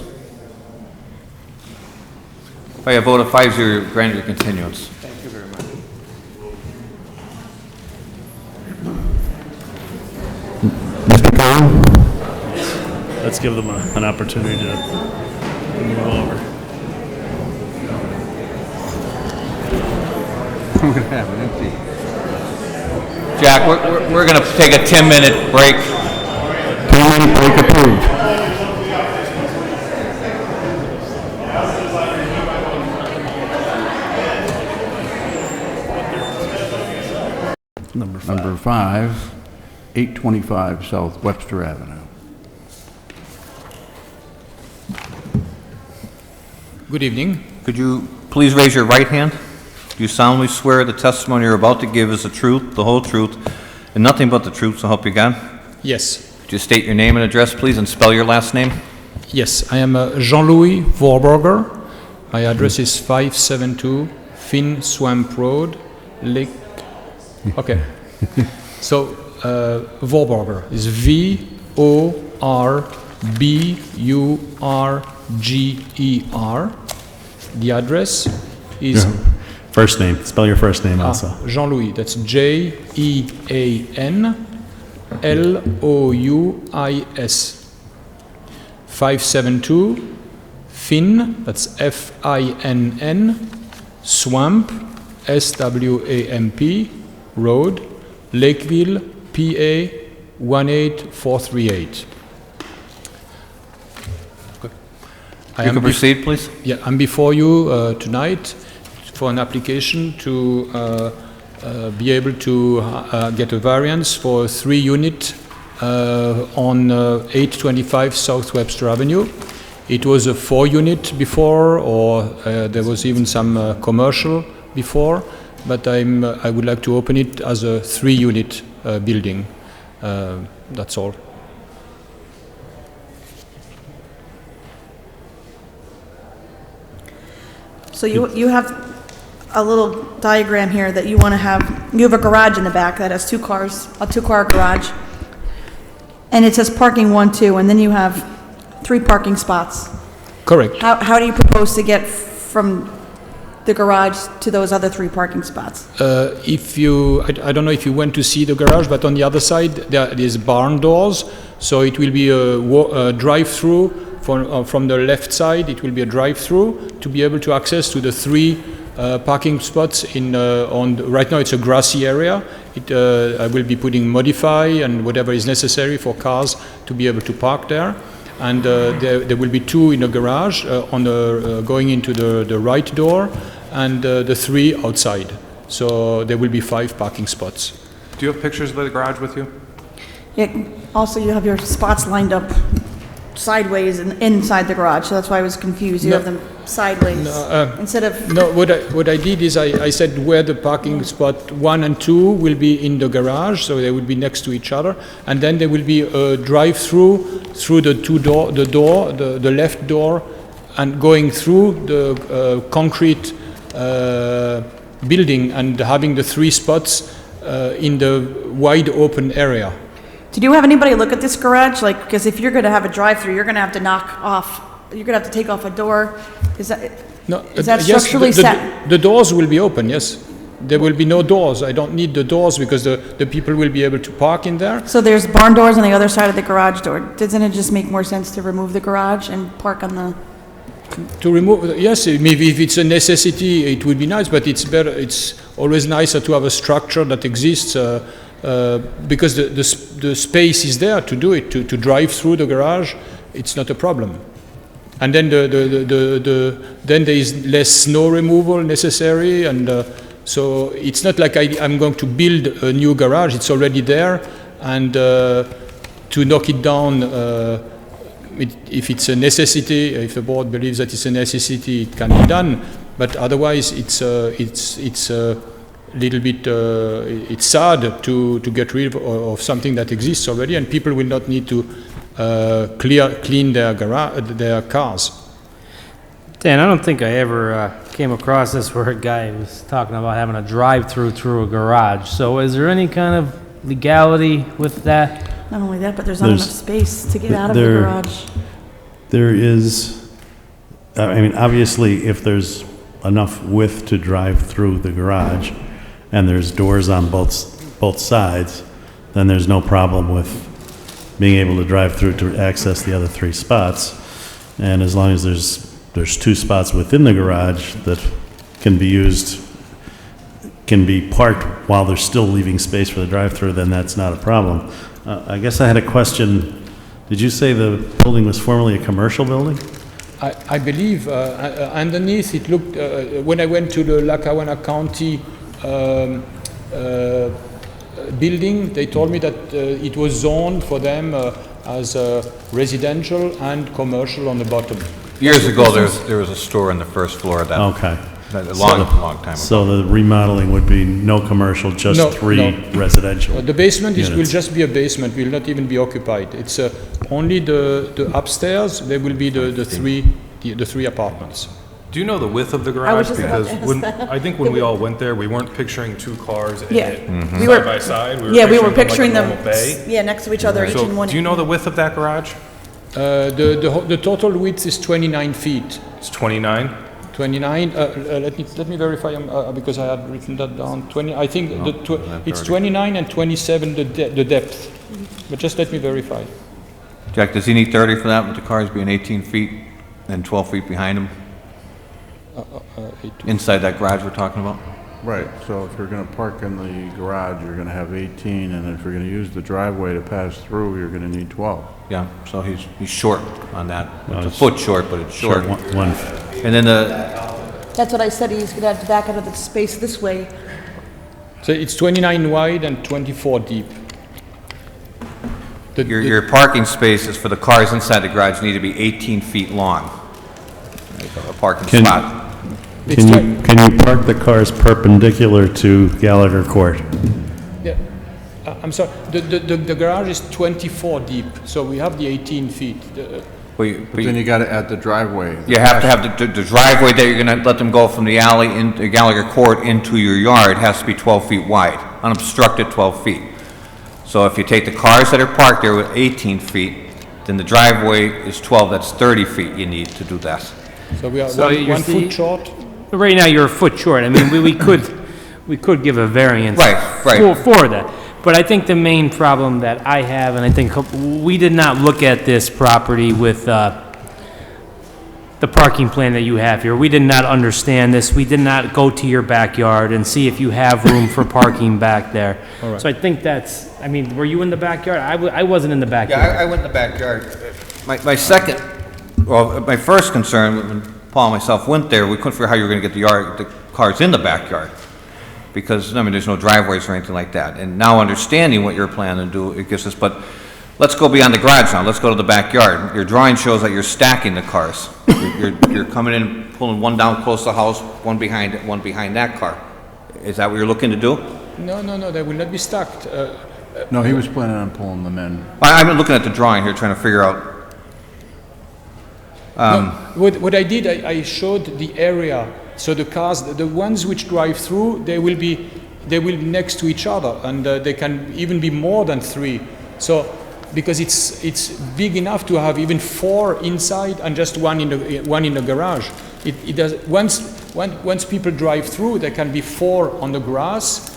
[SPEAKER 1] By a vote of 5-0, you grant your continuance.
[SPEAKER 12] thank you very much.
[SPEAKER 2] Mr. Khan?
[SPEAKER 3] Let's give them an opportunity to move over.
[SPEAKER 2] I'm going to have an empty.
[SPEAKER 1] Jack, we're going to take a 10-minute break.
[SPEAKER 2] 10-minute break approved. Number 5, 825 South Webster Avenue.
[SPEAKER 14] Good evening.
[SPEAKER 1] Could you please raise your right hand? Do you solemnly swear the testimony you're about to give is the truth, the whole truth, and nothing but the truth, so help you God?
[SPEAKER 14] Yes.
[SPEAKER 1] Could you state your name and address, please, and spell your last name?
[SPEAKER 14] Yes, I am Jean-Louis Warburger. My address is 572 Finn Swamp Road, Lake. Okay. So, Warburger is Vorburger. The address is...
[SPEAKER 3] First name, spell your first name also.
[SPEAKER 14] Jean-Louis, that's Jeanlouis. 572 Finn, that's Finn, Swamp, SWAMP, Road, Lakeville, PA 18438.
[SPEAKER 1] You can proceed, please.
[SPEAKER 14] Yeah, I'm before you tonight for an application to be able to get a variance for a 3-unit on 825 South Webster Avenue. It was a 4-unit before, or there was even some commercial before, but I would like to open it as a 3-unit building. That's all.
[SPEAKER 4] So you have a little diagram here that you want to have, you have a garage in the back that has 2 cars, a 2-car garage. And it says parking 1, 2, and then you have 3 parking spots.
[SPEAKER 14] Correct.
[SPEAKER 4] How do you propose to get from the garage to those other 3 parking spots?
[SPEAKER 14] If you, I don't know if you went to see the garage, but on the other side there is barn doors, so it will be a drive-through from the left side. It will be a drive-through to be able to access to the 3 parking spots right now it's a grassy area. I will be putting modify and whatever is necessary for cars to be able to park there. And there will be 2 in the garage going into the right door, and the 3 outside. So there will be 5 parking spots.
[SPEAKER 15] Do you have pictures of the garage with you?
[SPEAKER 4] Yeah, also you have your spots lined up sideways and inside the garage, so that's why I was confused. You have them sideways instead of...
[SPEAKER 14] No, what I did is I said where the parking spot 1 and 2 will be in the garage, so they will be next to each other, and then there will be a drive-through through the left door, and going through the concrete building and having the 3 spots in the wide open area.
[SPEAKER 4] Did you have anybody look at this garage? Like, because if you're going to have a drive-through, you're going to have to take off a door. Is that structurally set?
[SPEAKER 14] The doors will be open, yes. There will be no doors. I don't need the doors because the people will be able to park in there.
[SPEAKER 4] So there's barn doors on the other side of the garage door. Doesn't it just make more sense to remove the garage and park on the...
[SPEAKER 14] To remove, yes, maybe if it's a necessity, it would be nice, but it's better. It's always nicer to have a structure that exists because the space is there to do it, to drive through the garage. It's not a problem. And then then there is less snow removal necessary, and so it's not like I'm going to build a new garage. It's already there, and to knock it down. If it's a necessity, if the board believes that it's a necessity, it can be done. But otherwise, it's a little bit. It's sad to get rid of something that exists already, and people will not need to clean their cars.
[SPEAKER 5] Dan, I don't think I ever came across this where a guy was talking about having a drive-through through a garage. So, is there any kind of legality with that?
[SPEAKER 4] Not only that, but there's not enough space to get out of the garage.
[SPEAKER 3] There is, I mean, obviously, if there's enough width to drive through the garage, and there's doors on both sides, then there's no problem with being able to drive through to access the other 3 spots. And as long as there's 2 spots within the garage that can be parked while they're still leaving space for the drive-through, then that's not a problem. I guess I had a question. Did you say the building was formerly a commercial building?
[SPEAKER 14] I believe underneath it looked, when I went to the Lackawanna County building, they told me that it was zoned for them as residential and commercial on the bottom.
[SPEAKER 1] Years ago, there was a store on the first floor of that.
[SPEAKER 3] Okay.
[SPEAKER 1] A long time ago.
[SPEAKER 3] So the remodeling would be no commercial, just 3 residential.
[SPEAKER 14] The basement
[SPEAKER 3] units.
[SPEAKER 14] will just be a basement, will not even be occupied. It's only the upstairs, there will be the 3 apartments.
[SPEAKER 15] Do you know the width of the garage? Because I think when we all went there, we weren't picturing 2 cars in it side by side.
[SPEAKER 4] We were picturing them
[SPEAKER 15] like a normal bay.
[SPEAKER 4] next to each other, each in one.
[SPEAKER 15] Do you know the width of that garage?
[SPEAKER 14] The total width is 29 feet.
[SPEAKER 15] It's 29?
[SPEAKER 14] 29, let me verify because I had written that down. 20, I think it's 29 and 27 the depth, but just let me verify.
[SPEAKER 1] Jack, does he need 30 for that with the cars being 18 feet and 12 feet behind him? Inside that garage we're talking about?
[SPEAKER 2] Right, so if you're going to park in the garage, you're going to have 18, and if you're going to use the driveway to pass through, you're going to need 12.
[SPEAKER 1] Yeah, so he's short on that. It's a foot short, but it's short.
[SPEAKER 3] One.
[SPEAKER 1] And then
[SPEAKER 4] That's what I said, he's going to have to back out of the space this way.
[SPEAKER 14] So it's 29 wide and 24 deep.
[SPEAKER 1] Your parking spaces for the cars inside the garage need to be 18 feet long. A parking spot.
[SPEAKER 3] Can you park the cars perpendicular to Gallagher Court?
[SPEAKER 14] Yeah, I'm sorry. The garage is 24 deep, so we have the 18 feet.
[SPEAKER 2] But then you got to add the driveway.
[SPEAKER 1] You have to have the driveway that you're going to let them go from the alley into Gallagher Court into your yard has to be 12 feet wide, unobstructed 12 feet. So if you take the cars that are parked there with 18 feet, then the driveway is 12, that's 30 feet you need to do that.
[SPEAKER 14] So we are one foot short?
[SPEAKER 5] Right now, you're a foot short. I mean, we could give a variance for that. But I think the main problem that I have, and I think we did not look at this property with the parking plan that you have here. We did not understand this. We did not go to your backyard and see if you have room for parking back there.
[SPEAKER 14] All right.
[SPEAKER 5] So I think that's, I mean, were you in the backyard? I wasn't in the backyard.
[SPEAKER 1] Yeah, I went in the backyard. My first concern, when Paul and myself went there, we couldn't figure out how you were gonna get the cars in the backyard. Because, I mean, there's no driveways or anything like that. And now understanding what you're planning to do, it gives us, but let's go beyond the garage now, let's go to the backyard. Your drawing shows that you're stacking the cars. You're coming in, pulling one down close to the house, one behind that car. Is that what you're looking to do?
[SPEAKER 14] No, they will not be stacked.
[SPEAKER 2] No, he was planning on pulling them in.
[SPEAKER 1] I've been looking at the drawing here, trying to figure out.
[SPEAKER 14] What I did, I showed the area. So the cars, the ones which drive through, they will be next to each other, and they can even be more than 3. So because it's big enough to have even 4 inside and just one in the garage. It does once people drive through, there can be 4 on the grass.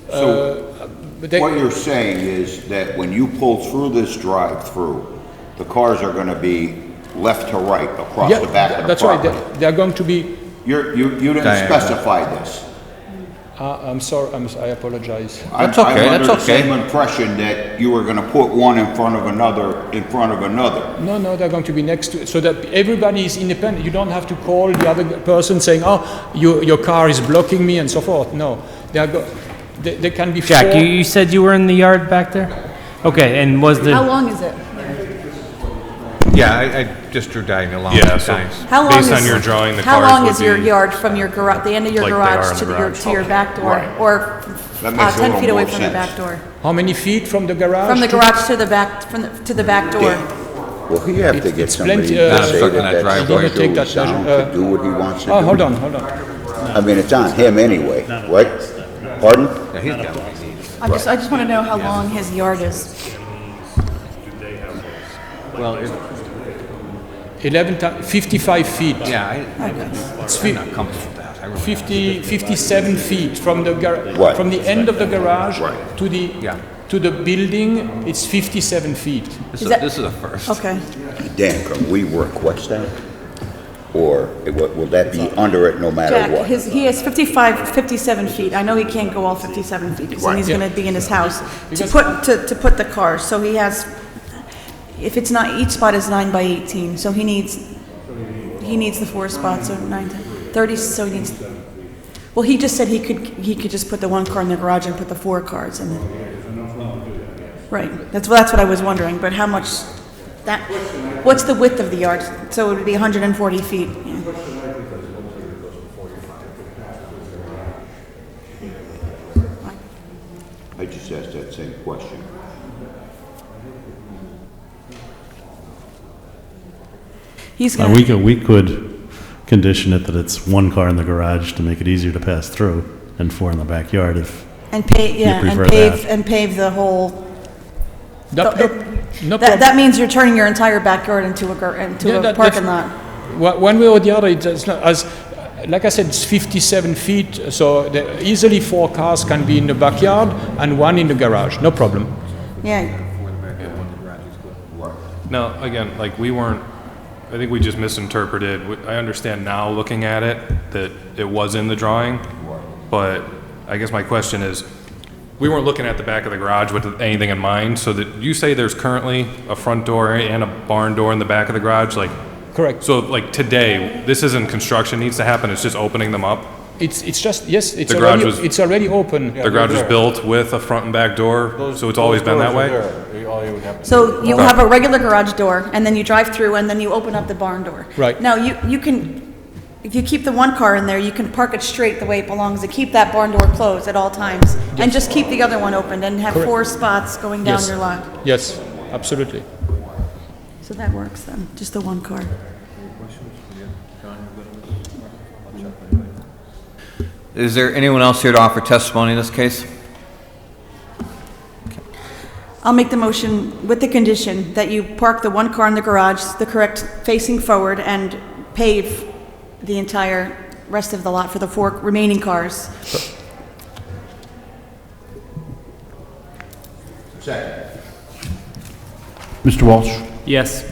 [SPEAKER 8] What you're saying is that when you pull through this drive-through, the cars are going to be left to right across the back of the property.
[SPEAKER 14] That's right. They're going to be.
[SPEAKER 8] You didn't specify this.
[SPEAKER 14] I'm sorry. I apologize.
[SPEAKER 1] That's okay.
[SPEAKER 8] I'm under
[SPEAKER 1] That's
[SPEAKER 8] the
[SPEAKER 1] okay.
[SPEAKER 8] same impression that you were going to put one in front of another,
[SPEAKER 14] No, they're going to be next to it, so that everybody is independent. You don't have to call the other person saying, "Oh, your car is blocking me," and so forth. No, they can be.
[SPEAKER 5] Jack,
[SPEAKER 14] 4.
[SPEAKER 5] you said you were in the yard back there? Okay, and was the...
[SPEAKER 4] How long is it?
[SPEAKER 1] Yeah, I just drew diagonal lines.
[SPEAKER 15] Yeah, so
[SPEAKER 4] How long
[SPEAKER 15] based
[SPEAKER 4] is,
[SPEAKER 15] on your drawing, the
[SPEAKER 4] how
[SPEAKER 15] cars
[SPEAKER 4] long
[SPEAKER 15] would
[SPEAKER 4] is your
[SPEAKER 15] be
[SPEAKER 4] yard from your garage, the end of your
[SPEAKER 15] like they are
[SPEAKER 4] garage
[SPEAKER 15] in
[SPEAKER 4] to
[SPEAKER 15] the garage.
[SPEAKER 4] your back door?
[SPEAKER 8] Right.
[SPEAKER 4] Or
[SPEAKER 8] That makes a
[SPEAKER 4] 10
[SPEAKER 8] little
[SPEAKER 4] feet away
[SPEAKER 8] more
[SPEAKER 4] from the
[SPEAKER 8] sense.
[SPEAKER 4] back door?
[SPEAKER 14] How many feet from the garage?
[SPEAKER 4] From the garage to the back, to the back door?
[SPEAKER 16] Well, he have to get
[SPEAKER 14] It's
[SPEAKER 16] somebody
[SPEAKER 14] plenty,
[SPEAKER 16] to
[SPEAKER 14] Not
[SPEAKER 16] say
[SPEAKER 1] obstructing
[SPEAKER 16] that
[SPEAKER 1] that
[SPEAKER 16] that's
[SPEAKER 1] driveway.
[SPEAKER 16] going
[SPEAKER 14] Don't take
[SPEAKER 16] to
[SPEAKER 14] that
[SPEAKER 16] sound
[SPEAKER 14] measure,
[SPEAKER 16] to do what he wants to do.
[SPEAKER 14] Oh, hold on.
[SPEAKER 16] I mean, it's on him anyway, right? Pardon?
[SPEAKER 1] Yeah, he's got what he needs.
[SPEAKER 4] I just want to know how long his yard is.
[SPEAKER 1] Well,
[SPEAKER 14] 55 feet.
[SPEAKER 1] yeah,
[SPEAKER 14] It's
[SPEAKER 1] I'm not comfortable with that. I really-
[SPEAKER 14] 57 feet from the
[SPEAKER 16] Right.
[SPEAKER 14] from the end of the garage to the
[SPEAKER 1] Yeah.
[SPEAKER 14] to the building. It's 57 feet.
[SPEAKER 1] This
[SPEAKER 4] Is
[SPEAKER 1] is
[SPEAKER 4] that-
[SPEAKER 1] this is a first.
[SPEAKER 4] Okay.
[SPEAKER 16] Dan, can we request that? Or will that be under it no matter
[SPEAKER 4] Jack,
[SPEAKER 16] what?
[SPEAKER 4] he has 57 feet. I know he can't go all 57 feet because then he's
[SPEAKER 14] Yeah.
[SPEAKER 4] going to be in his house
[SPEAKER 14] Because-
[SPEAKER 4] to put the cars. So he has, if it's not, each spot is 9 by 18, so he needs the 4 spots, so 9, 30, so he needs, well, he just said he could just put the 1 car in the garage and put the 4 cars in. Right, that's what I was wondering, but how much, what's the width of the yard? So it would be 140 feet. Yeah.
[SPEAKER 8] I just asked that same question.
[SPEAKER 4] He's going to...
[SPEAKER 3] We could condition it that it's 1 car in the garage to make it easier to pass through, and 4 in the backyard if
[SPEAKER 4] And pave, yeah,
[SPEAKER 3] prefer
[SPEAKER 4] and pave the whole,
[SPEAKER 14] No
[SPEAKER 4] that means you're turning your entire backyard into
[SPEAKER 14] Yeah,
[SPEAKER 4] a
[SPEAKER 14] that-
[SPEAKER 4] parking
[SPEAKER 14] that's-
[SPEAKER 4] lot.
[SPEAKER 14] One way or the other, it's not as like I said, it's 57 feet, so easily 4 cars can be in the backyard and 1 in the garage, no problem.
[SPEAKER 4] Yeah,
[SPEAKER 15] Now, again, like, I think we just misinterpreted. I understand now, looking at it, that it was in the drawing, but I guess my question is, we weren't looking at the back of the garage with anything in mind, so that you say there's currently a front door and a barn door in the back of the garage, like...
[SPEAKER 14] Correct.
[SPEAKER 15] So, like, today, this isn't construction needs to happen, it's just opening them up?
[SPEAKER 14] It's just, yes,
[SPEAKER 15] The garage was-
[SPEAKER 14] it's already open.
[SPEAKER 15] The garage was built with a front and back door, so it's always been that way?
[SPEAKER 4] so you have a regular garage door, and then you drive through, and then you open up the barn door.
[SPEAKER 14] Right.
[SPEAKER 4] Now, you can, if you keep the 1 car in there, you can park it straight the way it belongs, to keep that barn door closed at all times, and just keep the other one open, and have
[SPEAKER 14] Correct.
[SPEAKER 4] 4 spots going down
[SPEAKER 14] Yes.
[SPEAKER 4] your lot.
[SPEAKER 14] Yes, absolutely.
[SPEAKER 4] So that works then, just the 1 car.
[SPEAKER 1] Is there anyone else here to offer testimony in this case?
[SPEAKER 4] I'll make the motion with the condition that you park the 1 car in the garage, the correct facing forward, and pave the entire rest of the lot for the 4 remaining cars.
[SPEAKER 2] Mr. Walsh?
[SPEAKER 5] Yes.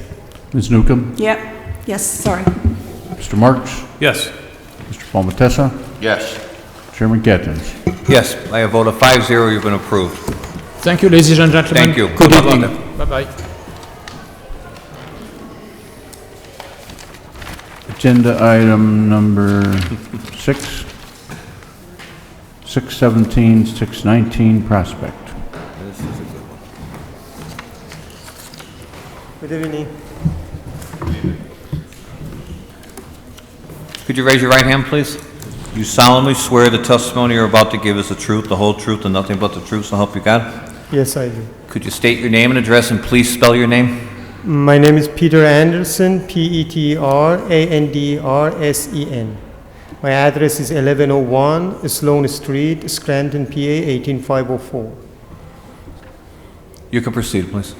[SPEAKER 2] Ms. Newcomb?
[SPEAKER 4] Yep, yes, sorry.
[SPEAKER 2] Mr. Marks?
[SPEAKER 15] Yes.
[SPEAKER 2] Mr. Palmetessa?
[SPEAKER 8] Yes.
[SPEAKER 2] Chairman Gettens?
[SPEAKER 1] Yes, by a vote of 5-0, you've been approved.
[SPEAKER 14] Thank you, ladies and gentlemen.
[SPEAKER 1] Thank you.
[SPEAKER 14] Good
[SPEAKER 1] Good luck.
[SPEAKER 14] evening. Bye-bye.
[SPEAKER 2] Agenda item number 6, 617, 619 Prospect.
[SPEAKER 17] Good evening.
[SPEAKER 1] Could you raise your right hand, please? You solemnly swear the testimony you're about to give is the truth, the whole truth, and nothing but the truth, so help you God?
[SPEAKER 17] Yes, I do.
[SPEAKER 1] Could you state your name and address, and please spell your name?
[SPEAKER 17] My name is Peter Anderson, Peterandersen. My address is 1101 Sloane Street, Scranton, PA 18504.
[SPEAKER 1] You can proceed, please.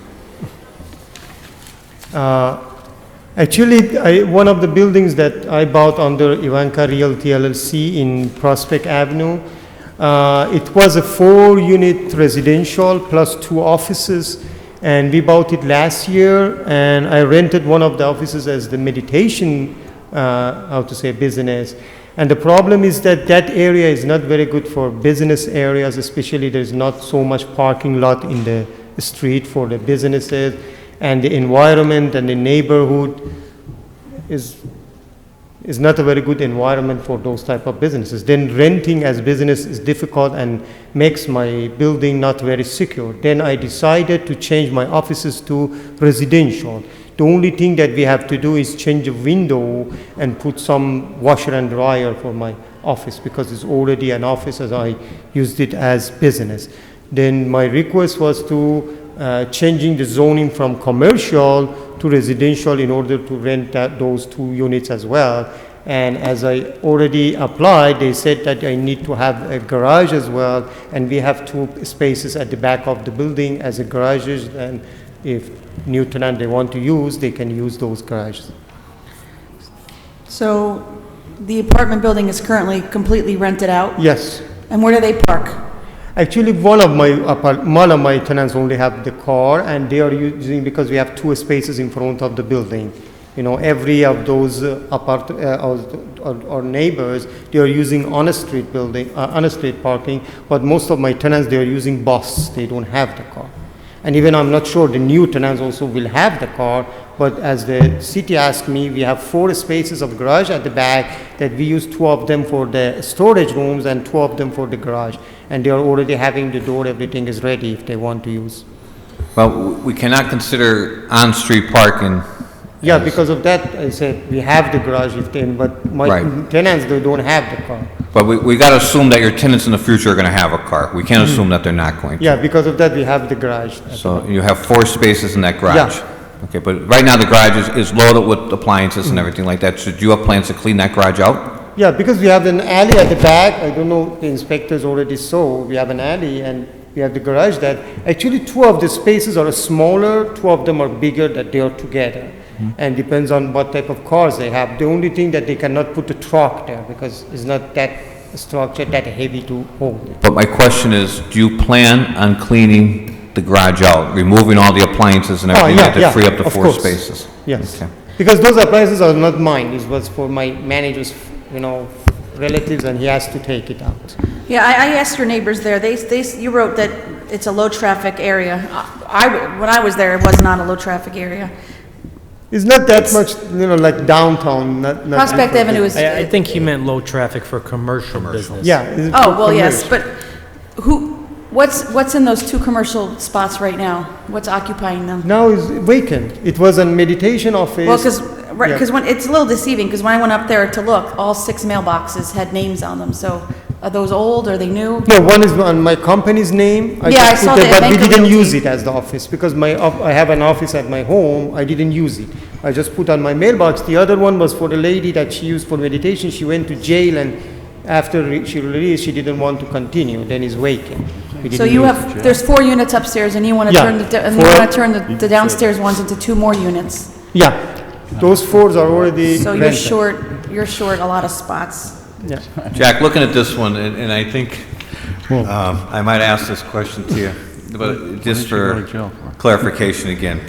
[SPEAKER 17] Actually, one of the buildings that I bought under Ivanka Realty LLC in Prospect Avenue, it was a 4-unit residential plus 2 offices, and we bought it last year, and I rented one of the offices as the meditation, business. And the problem is that that area is not very good for business areas, especially there's not so much parking lot in the street for the businesses, and the environment and the neighborhood is not a very good environment for those type of businesses. Then renting as business is difficult and makes my building not very secure. Then I decided to change my offices to residential. The only thing that we have to do is change a window and put some washer and dryer for my office, because it's already an office as I used it as business. Then my request was to changing the zoning from commercial to residential in order to rent those 2 units as well. And as I already applied, they said that I need to have a garage as well, and we have 2 spaces at the back of the building as a garages, and if new tenant they want to use, they can use those garages.
[SPEAKER 4] So the apartment building is currently completely rented out?
[SPEAKER 17] Yes.
[SPEAKER 4] And where do they park?
[SPEAKER 17] Actually, one of my tenants only have the car, and they are using, because we have 2 spaces in front of the building. You know, every of those or neighbors, they are using on a street parking, but most of my tenants, they are using bus. They don't have the car. And even I'm not sure the new tenants also will have the car, but as the city asked me, we have 4 spaces of garage at the back that we use 2 of them for the storage rooms and 2 of them for the garage. And they are already having the door, everything is ready if they want to use.
[SPEAKER 1] Well, we cannot consider on-street parking.
[SPEAKER 17] Yeah, because of that, I said, we have the garage if they, but my tenants, they don't have the car.
[SPEAKER 1] But we got to assume that your tenants in the future are going to have a car. We can't assume that they're not going to.
[SPEAKER 17] Yeah, because of that, we have the garage.
[SPEAKER 1] So you have 4 spaces in that garage?
[SPEAKER 17] Yeah.
[SPEAKER 1] Okay, but right now the garage is loaded with appliances and everything like that. So do you have plans to clean that garage out?
[SPEAKER 17] Yeah, because we have an alley at the back. I don't know, the inspectors already saw. We have an alley and we have the garage that, actually 2 of the spaces are smaller, 2 of them are bigger, that they are together. And depends on what type of cars they have. The only thing that they cannot put a truck there because it's not that structure that heavy to hold it.
[SPEAKER 1] But my question is, do you plan on cleaning the garage out, removing all the appliances and everything to free up the 4 spaces?
[SPEAKER 17] Yes.
[SPEAKER 1] Okay.
[SPEAKER 17] Because those appliances are not mine. It was for my manager's, relatives, and he has to take it out.
[SPEAKER 4] Yeah, I asked your neighbors there. You wrote that it's a low-traffic area. When I was there, it was not a low-traffic area.
[SPEAKER 17] It's not that much, like downtown. Not
[SPEAKER 4] Prospect Avenue is.
[SPEAKER 5] I think he meant low traffic for commercial business.
[SPEAKER 17] Yeah.
[SPEAKER 4] Oh, well, yes, but what's in those 2 commercial spots right now? What's occupying them?
[SPEAKER 17] Now it's vacant. It was a meditation office.
[SPEAKER 4] Well, because when it's a little deceiving, because when I went up there to look, all 6 mailboxes had names on them. So are those old? Are they new?
[SPEAKER 17] No, one is on my company's name.
[SPEAKER 4] I saw that.
[SPEAKER 17] But we didn't use it as the office because I have an office at my home. I didn't use it. I just put on my mailbox. The other one was for the lady that she used for meditation. She went to jail, and after she released, she didn't want to continue. Then it's vacant.
[SPEAKER 4] So there's 4 units upstairs, and you want to turn the downstairs ones into 2 more units.
[SPEAKER 17] Yeah, those 4 are already.
[SPEAKER 4] So
[SPEAKER 17] rented.
[SPEAKER 4] you're short a lot of spots.
[SPEAKER 17] Yeah.
[SPEAKER 1] Jack, looking at this one, and I think I might ask this question to you, but just for clarification again.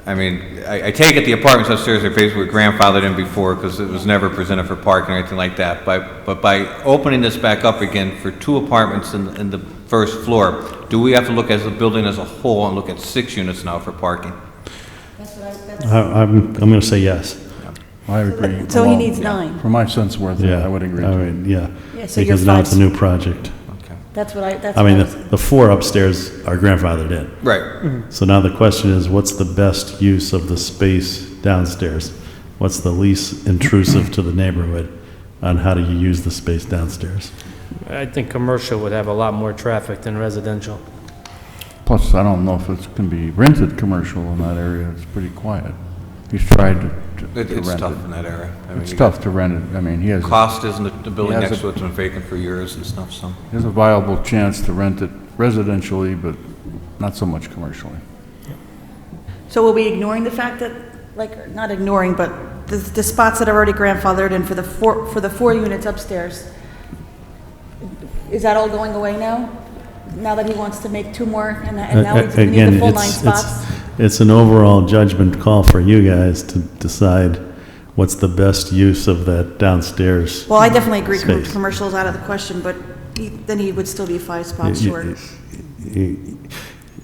[SPEAKER 1] I mean, I take it the apartments upstairs are basically grandfathered in before because it was never presented for parking or anything like that. But by opening this back up again for 2 apartments in the first floor, do we have to look at the building as a whole and look at 6 units now for parking?
[SPEAKER 3] I'm going to say yes.
[SPEAKER 2] I agree.
[SPEAKER 4] So he
[SPEAKER 2] Well,
[SPEAKER 4] needs 9.
[SPEAKER 2] For my sense worth,
[SPEAKER 3] Yeah.
[SPEAKER 2] I would agree.
[SPEAKER 3] I mean, yeah.
[SPEAKER 4] Yeah, so
[SPEAKER 3] Because
[SPEAKER 4] you're
[SPEAKER 3] now it's a
[SPEAKER 4] 5.
[SPEAKER 3] new project.
[SPEAKER 4] That's what I
[SPEAKER 3] I mean,
[SPEAKER 4] was-
[SPEAKER 3] the 4 upstairs are grandfathered in.
[SPEAKER 1] Right.
[SPEAKER 3] So now the question is, what's the best use of the space downstairs? What's the least intrusive to the neighborhood on how do you use the space downstairs?
[SPEAKER 5] I think commercial would have a lot more traffic than residential.
[SPEAKER 2] Plus, I don't know if it can be rented commercial in that area. It's pretty quiet. He's tried to rent it.
[SPEAKER 1] It's tough in that area. I mean,
[SPEAKER 2] It's
[SPEAKER 1] you
[SPEAKER 2] tough to rent it. I mean, he has.
[SPEAKER 1] Cost isn't the building
[SPEAKER 2] He has
[SPEAKER 1] next
[SPEAKER 2] a-
[SPEAKER 1] to it's been vacant for years and stuff, so.
[SPEAKER 2] He has a viable chance to rent it residentially, but not so much commercially.
[SPEAKER 4] So will we ignoring the fact that, like, not ignoring, but the spots that are already grandfathered in for the 4 units upstairs, is that all going away now? Now that he wants to make 2 more, and now we need
[SPEAKER 3] Again,
[SPEAKER 4] the full 9 spots?
[SPEAKER 3] it's an overall judgment call for you guys to decide what's the best use of that downstairs.
[SPEAKER 4] Well, I definitely agree
[SPEAKER 3] space.
[SPEAKER 4] commercial is out of the question, but then he would still be 5 spots
[SPEAKER 3] You-
[SPEAKER 4] short.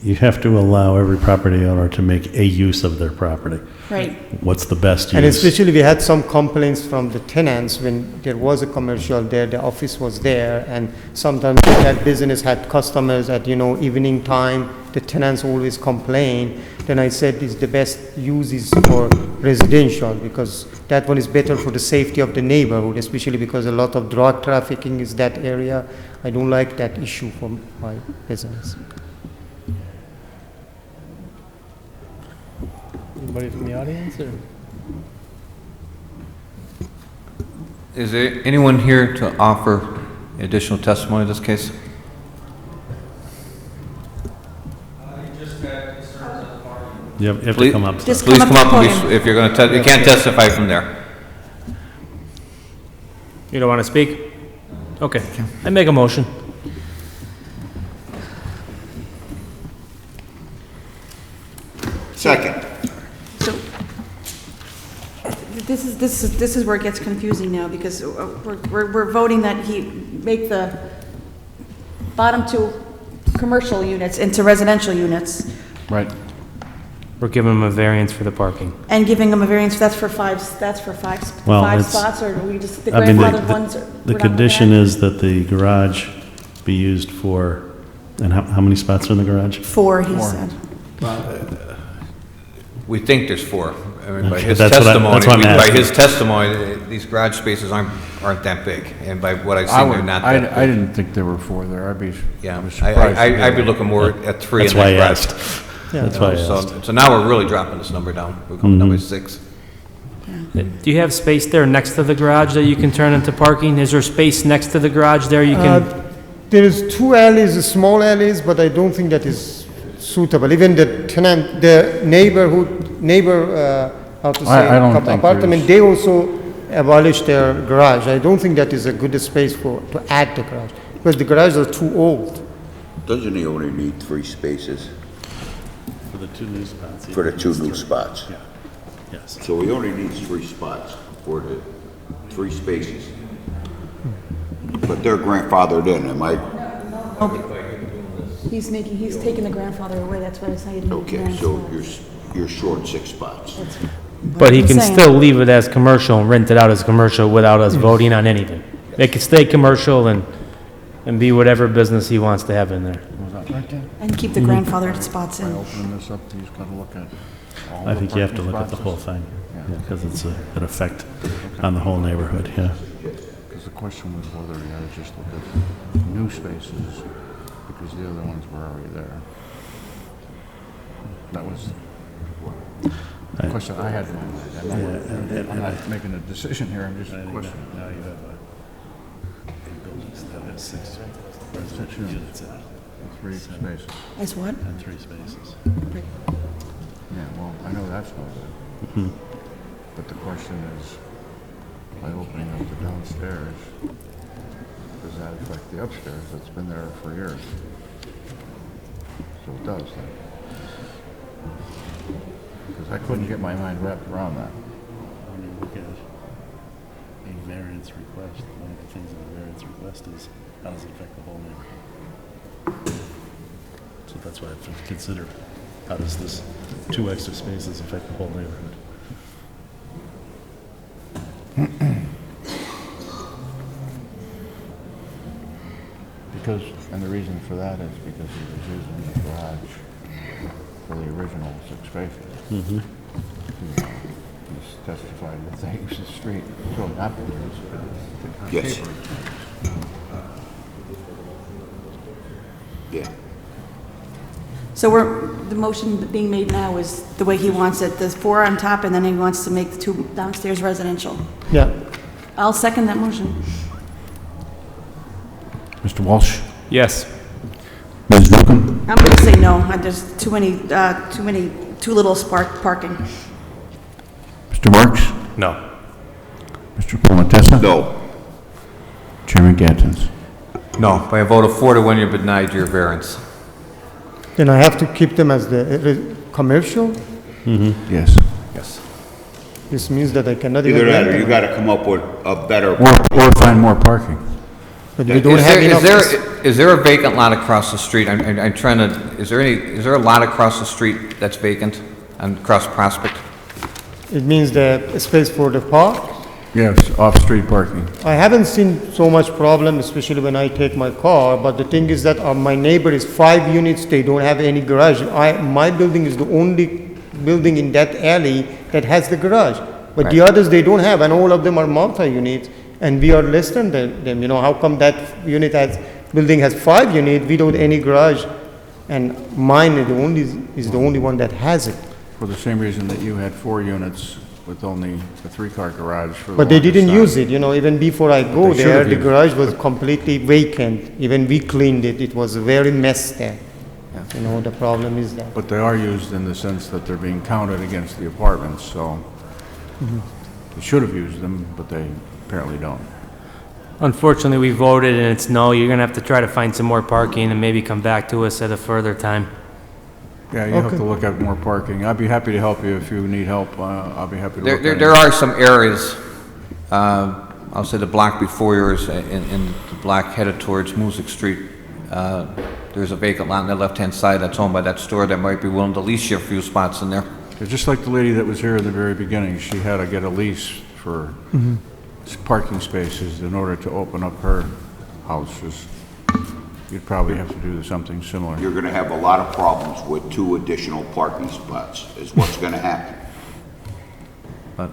[SPEAKER 3] You have to allow every property owner to make a use of their property.
[SPEAKER 4] Right.
[SPEAKER 3] What's the best
[SPEAKER 17] And
[SPEAKER 3] use?
[SPEAKER 17] especially, we had some complaints from the tenants when there was a commercial there, the office was there, and sometimes that business had customers at, evening time, the tenants always complain. Then I said, is the best use is for residential, because that one is better for the safety of the neighborhood, especially because a lot of drug trafficking is that area. I don't like that issue for my business.
[SPEAKER 5] Anybody from the audience, or?
[SPEAKER 1] Is there anyone here to offer additional testimony in this case?
[SPEAKER 3] You have to
[SPEAKER 1] Please-
[SPEAKER 3] come up.
[SPEAKER 4] Just
[SPEAKER 1] Please
[SPEAKER 4] come
[SPEAKER 1] come
[SPEAKER 4] up
[SPEAKER 1] up
[SPEAKER 4] to
[SPEAKER 1] and
[SPEAKER 4] the podium.
[SPEAKER 1] if you're going to, you can't testify from there.
[SPEAKER 5] You don't want to speak? Okay. I make a motion.
[SPEAKER 8] Second.
[SPEAKER 4] So, this is where it gets confusing now, because we're voting that he make the bottom 2 commercial units into residential units,
[SPEAKER 2] Right.
[SPEAKER 5] We're giving them a variance for the parking.
[SPEAKER 4] and giving them a variance, that's for 5
[SPEAKER 3] Well,
[SPEAKER 4] five
[SPEAKER 3] it's-
[SPEAKER 4] spots, or do we just, the
[SPEAKER 3] I mean,
[SPEAKER 4] grandfathered ones?
[SPEAKER 3] the condition is that the garage be used for, and how many spots are in the garage?
[SPEAKER 4] 4, he said.
[SPEAKER 1] We think there's 4. I mean, by
[SPEAKER 3] Okay,
[SPEAKER 1] his
[SPEAKER 3] that's what
[SPEAKER 1] testimony,
[SPEAKER 3] I'm
[SPEAKER 1] by
[SPEAKER 3] asking.
[SPEAKER 1] his testimony, these garage spaces aren't that big. And by what I've
[SPEAKER 2] I
[SPEAKER 1] seen, they're
[SPEAKER 2] would,
[SPEAKER 1] not
[SPEAKER 2] I
[SPEAKER 1] that
[SPEAKER 2] I
[SPEAKER 1] big.
[SPEAKER 2] didn't think there were 4 there. I
[SPEAKER 1] Yeah,
[SPEAKER 2] was surprised.
[SPEAKER 1] I'd be looking more at 3 in
[SPEAKER 3] That's
[SPEAKER 1] that
[SPEAKER 3] why I
[SPEAKER 1] garage.
[SPEAKER 3] asked. That's why I asked.
[SPEAKER 1] So now we're really dropping this number down. We're going down by 6.
[SPEAKER 5] Do you have space there next to the garage that you can turn into parking? Is there space next to the garage there you can?
[SPEAKER 17] There is 2 alleys, small alleys, but I don't think that is suitable. Even the tenant, the neighbor, how to say,
[SPEAKER 2] I don't think
[SPEAKER 17] apartment, they also abolished their garage. I don't think that is a good space to add the garage, because the garages are too old.
[SPEAKER 16] Doesn't he only need 3 spaces
[SPEAKER 3] For the 2 new spots.
[SPEAKER 16] for the 2 new spots?
[SPEAKER 3] Yeah. Yes.
[SPEAKER 16] So he only needs 3 spots for the 3 spaces. But they're grandfathered in, am I?
[SPEAKER 4] He's taking the grandfather away, that's why I said.
[SPEAKER 16] Okay, so you're short 6 spots.
[SPEAKER 5] But he
[SPEAKER 4] I'm
[SPEAKER 5] can
[SPEAKER 4] saying.
[SPEAKER 5] still leave it as commercial and rent it out as commercial without us voting on anything. It can stay commercial and be whatever business he wants to have in there.
[SPEAKER 2] Was that right there?
[SPEAKER 4] And keep the grandfathered spots
[SPEAKER 2] By
[SPEAKER 4] in.
[SPEAKER 2] opening this up, he's got to look at all
[SPEAKER 3] I
[SPEAKER 2] the
[SPEAKER 3] think you have to
[SPEAKER 2] parking
[SPEAKER 3] look at the
[SPEAKER 2] spots.
[SPEAKER 3] whole thing, because it's an effect on the whole neighborhood, yeah.
[SPEAKER 2] Because the question was whether he had to just look at new spaces, because the other ones were already there. That was the question I had in my mind. I'm not making a decision here, I'm just questioning.
[SPEAKER 3] Now you have buildings that have 6
[SPEAKER 2] units
[SPEAKER 3] in it.
[SPEAKER 2] 3 spaces.
[SPEAKER 4] As what?
[SPEAKER 3] And 3 spaces.
[SPEAKER 2] Yeah, well, I know that's no good. But the question is, by opening up the downstairs, does that affect the upstairs that's been there for years? So it does then. Because I couldn't get my mind wrapped around that.
[SPEAKER 3] When you look at a variance request, one of the things in a variance request is how does it affect the whole neighborhood? So that's why I have to consider, how does this 2 extra spaces affect the whole neighborhood?
[SPEAKER 2] Because, and the reason for that is because he was using the garage for the original 6 spaces.
[SPEAKER 3] Mm-hmm.
[SPEAKER 2] He's testified that they use the street, so not been used, but it's on
[SPEAKER 8] Yes.
[SPEAKER 2] paper.
[SPEAKER 8] Yeah.
[SPEAKER 4] So the motion being made now is the way he wants it, the 4 on top, and then he wants to make the 2 downstairs residential.
[SPEAKER 17] Yeah.
[SPEAKER 4] I'll second that motion.
[SPEAKER 2] Mr. Walsh?
[SPEAKER 5] Yes.
[SPEAKER 2] Ms. Newcomb?
[SPEAKER 4] I'm going to say no. There's too little parking.
[SPEAKER 2] Mr. Marks?
[SPEAKER 15] No.
[SPEAKER 2] Mr. Polatessa?
[SPEAKER 8] No.
[SPEAKER 2] Chairman Gattens?
[SPEAKER 1] No. By a vote of 4 to 1, you're denied your variance.
[SPEAKER 17] Then I have to keep them as the commercial?
[SPEAKER 3] Mm-hmm.
[SPEAKER 2] Yes.
[SPEAKER 1] Yes.
[SPEAKER 17] This means that I cannot even
[SPEAKER 8] Either that
[SPEAKER 17] rent
[SPEAKER 8] or you
[SPEAKER 17] them.
[SPEAKER 8] gotta come up with a better,
[SPEAKER 2] Or find more parking.
[SPEAKER 17] But we don't
[SPEAKER 1] Is
[SPEAKER 17] have
[SPEAKER 1] there,
[SPEAKER 17] enough.
[SPEAKER 1] is there a vacant lot across the street? I'm trying to, is there a lot across the street that's vacant on Cross Prospect?
[SPEAKER 17] It means the space for the park.
[SPEAKER 2] Yes, off-street parking.
[SPEAKER 17] I haven't seen so much problem, especially when I take my car, but the thing is that my neighbor is 5 units, they don't have any garage. My building is the only building in that alley that has the garage. But the others, they don't have, and all of them are multi-units, and we are less than them. You know, how come that building has 5 units without any garage, and mine is the only one that has it?
[SPEAKER 2] For the same reason that you had 4 units with only a 3-car garage for the
[SPEAKER 17] But they
[SPEAKER 2] longest
[SPEAKER 17] didn't
[SPEAKER 2] time.
[SPEAKER 17] use it, you know, even before I go
[SPEAKER 2] They should
[SPEAKER 17] there,
[SPEAKER 2] have
[SPEAKER 17] the
[SPEAKER 2] used it.
[SPEAKER 17] garage was completely vacant. Even we cleaned it, it was a very mess there. You know, the problem is that.
[SPEAKER 2] But they are used in the sense that they're being counted against the apartments, so they should have used them, but they apparently don't.
[SPEAKER 5] Unfortunately, we voted and it's no. You're gonna have to try to find some more parking and maybe come back to us at a further time.
[SPEAKER 2] Yeah, you have
[SPEAKER 17] Okay.
[SPEAKER 2] to look at more parking. I'd be happy to help you if you need help. I'll be happy to look at it.
[SPEAKER 1] There are some areas, I'll say the block before yours, in the block headed towards Music Street. There's a vacant lot on the left-hand side that's owned by that store that might be willing to lease you a few spots in there.
[SPEAKER 2] It's just like the lady that was here in the very beginning. She had to get a lease for parking spaces in order to open up her houses. You'd probably have to do something similar.
[SPEAKER 8] you're gonna have a lot of problems with 2 additional parking spots, is what's gonna happen.
[SPEAKER 1] But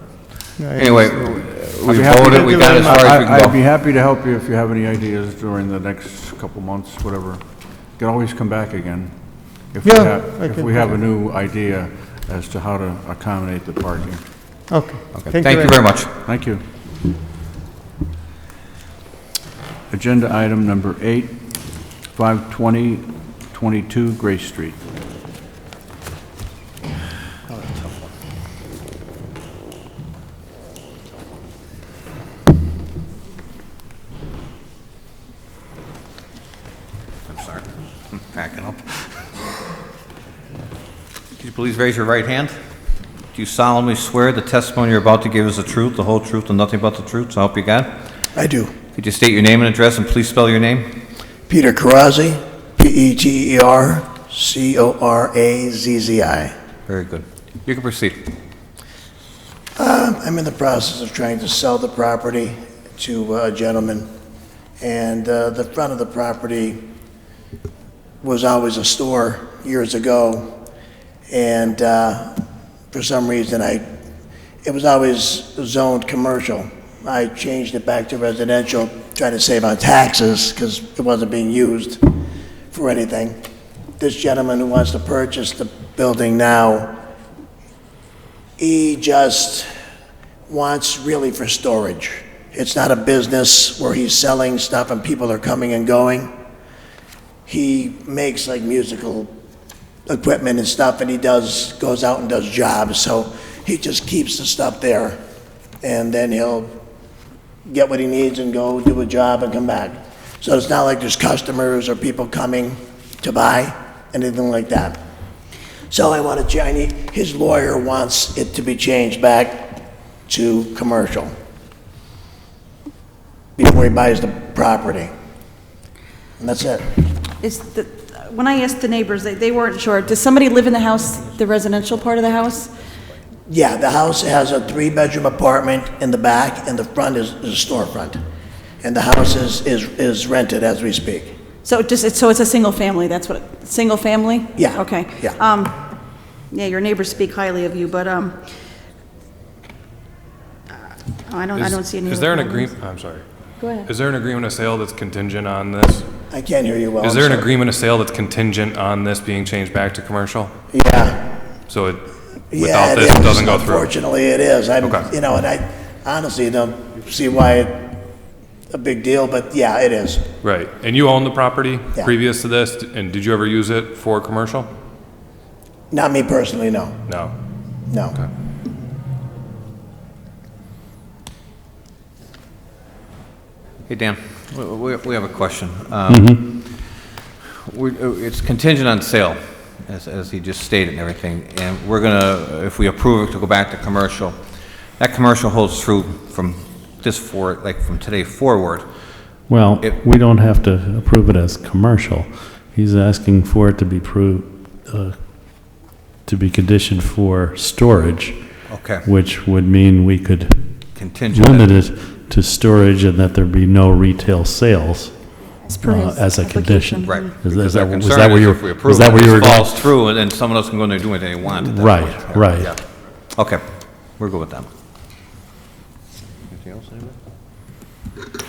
[SPEAKER 17] Yeah,
[SPEAKER 1] anyway,
[SPEAKER 2] I'd
[SPEAKER 1] we
[SPEAKER 2] be happy
[SPEAKER 1] voted,
[SPEAKER 2] to-
[SPEAKER 1] we got as far as we
[SPEAKER 2] I'd be
[SPEAKER 1] can go.
[SPEAKER 2] happy to help you if you have any ideas during the next couple months, whatever. You can always come back again. If we
[SPEAKER 17] Yeah,
[SPEAKER 2] have,
[SPEAKER 17] I
[SPEAKER 2] if
[SPEAKER 17] can-
[SPEAKER 2] we have a new idea as to how to accommodate the parking.
[SPEAKER 17] Okay.
[SPEAKER 1] Okay, thank you very much.
[SPEAKER 2] Thank you. Agenda item number 8, 52022 Grace Street.
[SPEAKER 1] I'm sorry, I'm backing up. Could you please raise your right hand? Do you solemnly swear the testimony you're about to give is the truth, the whole truth, and nothing but the truth, so help you God?
[SPEAKER 18] I do.
[SPEAKER 1] Could you state your name and address, and please spell your name?
[SPEAKER 18] Peter Carazzi, Petercorazzi.
[SPEAKER 1] Very good. You can proceed.
[SPEAKER 18] I'm in the process of trying to sell the property to a gentleman, and the front of the property was always a store years ago, and for some reason it was always zoned commercial. I changed it back to residential, trying to save on taxes because it wasn't being used for anything. This gentleman who wants to purchase the building now, he just wants really for storage. It's not a business where he's selling stuff and people are coming and going. He makes like musical equipment and stuff, and he goes out and does jobs, so he just keeps the stuff there, and then he'll get what he needs and go do a job and come back. So it's not like there's customers or people coming to buy, anything like that. So I want to change, his lawyer wants it to be changed back to commercial before he buys the property. And that's it.
[SPEAKER 4] When I asked the neighbors, they weren't sure. Does somebody live in the house, the residential part of the house?
[SPEAKER 18] Yeah, the house has a 3-bedroom apartment in the back, and the front is a storefront. And the house is rented as we speak.
[SPEAKER 4] So it's a single family, that's what, single family?
[SPEAKER 18] Yeah.
[SPEAKER 4] Okay.
[SPEAKER 18] Yeah.
[SPEAKER 4] Yeah, your neighbors speak highly of you, but, I don't see any.
[SPEAKER 15] Is there an
[SPEAKER 4] other problems.
[SPEAKER 15] agreement, I'm sorry.
[SPEAKER 4] Go ahead.
[SPEAKER 15] Is there an agreement of sale that's contingent on this?
[SPEAKER 18] I can't hear you well.
[SPEAKER 15] Is there
[SPEAKER 18] I'm
[SPEAKER 15] an
[SPEAKER 18] sorry.
[SPEAKER 15] agreement of sale that's contingent on this being changed back to commercial?
[SPEAKER 18] Yeah.
[SPEAKER 15] So it,
[SPEAKER 18] Yeah,
[SPEAKER 15] without
[SPEAKER 18] it
[SPEAKER 15] this, it
[SPEAKER 18] is.
[SPEAKER 15] doesn't go through?
[SPEAKER 18] Unfortunately, it is.
[SPEAKER 15] Okay.
[SPEAKER 18] And I honestly don't see why a big deal, but yeah, it is.
[SPEAKER 15] Right. And you own the property
[SPEAKER 18] Yeah.
[SPEAKER 15] previous to this, and did you ever use it for commercial?
[SPEAKER 18] Not me personally, no.
[SPEAKER 15] No.
[SPEAKER 18] No.
[SPEAKER 15] Okay.
[SPEAKER 1] Hey, Dan, we have a question. It's contingent on sale, as he just stated and everything, and we're gonna, if we approve it to go back to commercial, that commercial holds true from from today forward.
[SPEAKER 3] Well, we don't have to approve it as commercial. He's asking for it to be to be conditioned for storage.
[SPEAKER 1] Okay.
[SPEAKER 3] Which would mean we could
[SPEAKER 1] Contingent.
[SPEAKER 3] limit it to storage and that there be no retail sales as a condition.
[SPEAKER 1] Right.
[SPEAKER 3] Is that
[SPEAKER 1] Because
[SPEAKER 3] was
[SPEAKER 1] our
[SPEAKER 3] that where
[SPEAKER 1] concern
[SPEAKER 3] you
[SPEAKER 1] is if we
[SPEAKER 3] was
[SPEAKER 1] approve
[SPEAKER 3] that
[SPEAKER 1] it,
[SPEAKER 3] where you were
[SPEAKER 1] it
[SPEAKER 3] going?
[SPEAKER 1] falls through, and then someone else can go in there and do anything they want at that
[SPEAKER 3] Right,
[SPEAKER 1] point.
[SPEAKER 3] right.
[SPEAKER 1] Yeah. Okay, we're good with that. Anything else, anybody?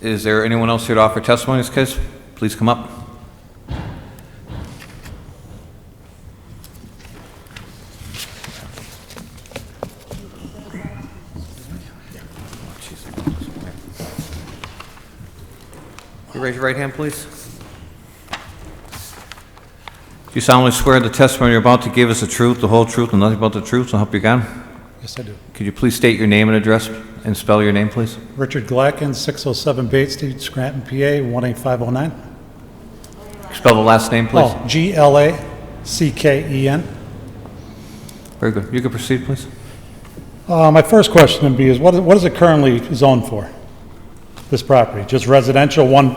[SPEAKER 1] Is there anyone else here to offer testimony in this case? Please come up. You raise your right hand, please. Do you solemnly swear the testimony you're about to give is the truth, the whole truth, and nothing but the truth, so help you God?
[SPEAKER 19] Yes, I do.
[SPEAKER 1] Could you please state your name and address and spell your name, please?
[SPEAKER 19] Richard Glacken, 607 Bates Street, Scranton, PA, 18509.
[SPEAKER 1] Spell the last name, please.
[SPEAKER 19] Oh, Glacken.
[SPEAKER 1] Very good. You can proceed, please.
[SPEAKER 19] My first question would be is what is it currently zoned for, this property? Just residential, one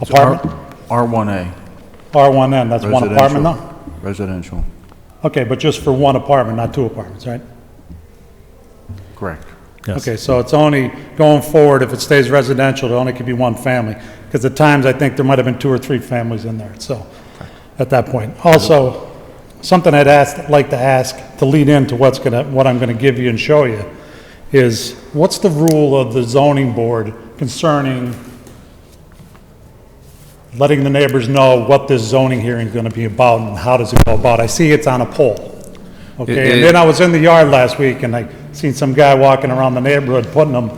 [SPEAKER 19] apartment?
[SPEAKER 2] R1A.
[SPEAKER 19] R1N, that's one apartment though?
[SPEAKER 2] Residential,
[SPEAKER 19] Okay, but just for one apartment, not 2 apartments, right?
[SPEAKER 2] correct.
[SPEAKER 19] Okay, so it's only, going forward, if it stays residential, it only could be 1 family. Because at times, I think there might have been 2 or 3 families in there, so, at that point. Also, something I'd like to ask, to lead into what I'm gonna give you and show you, is what's the rule of the zoning board concerning letting the neighbors know what this zoning hearing is gonna be about and how does it go about? I see it's on a pole. Okay, and then I was in the yard last week and I seen some guy walking around the neighborhood putting them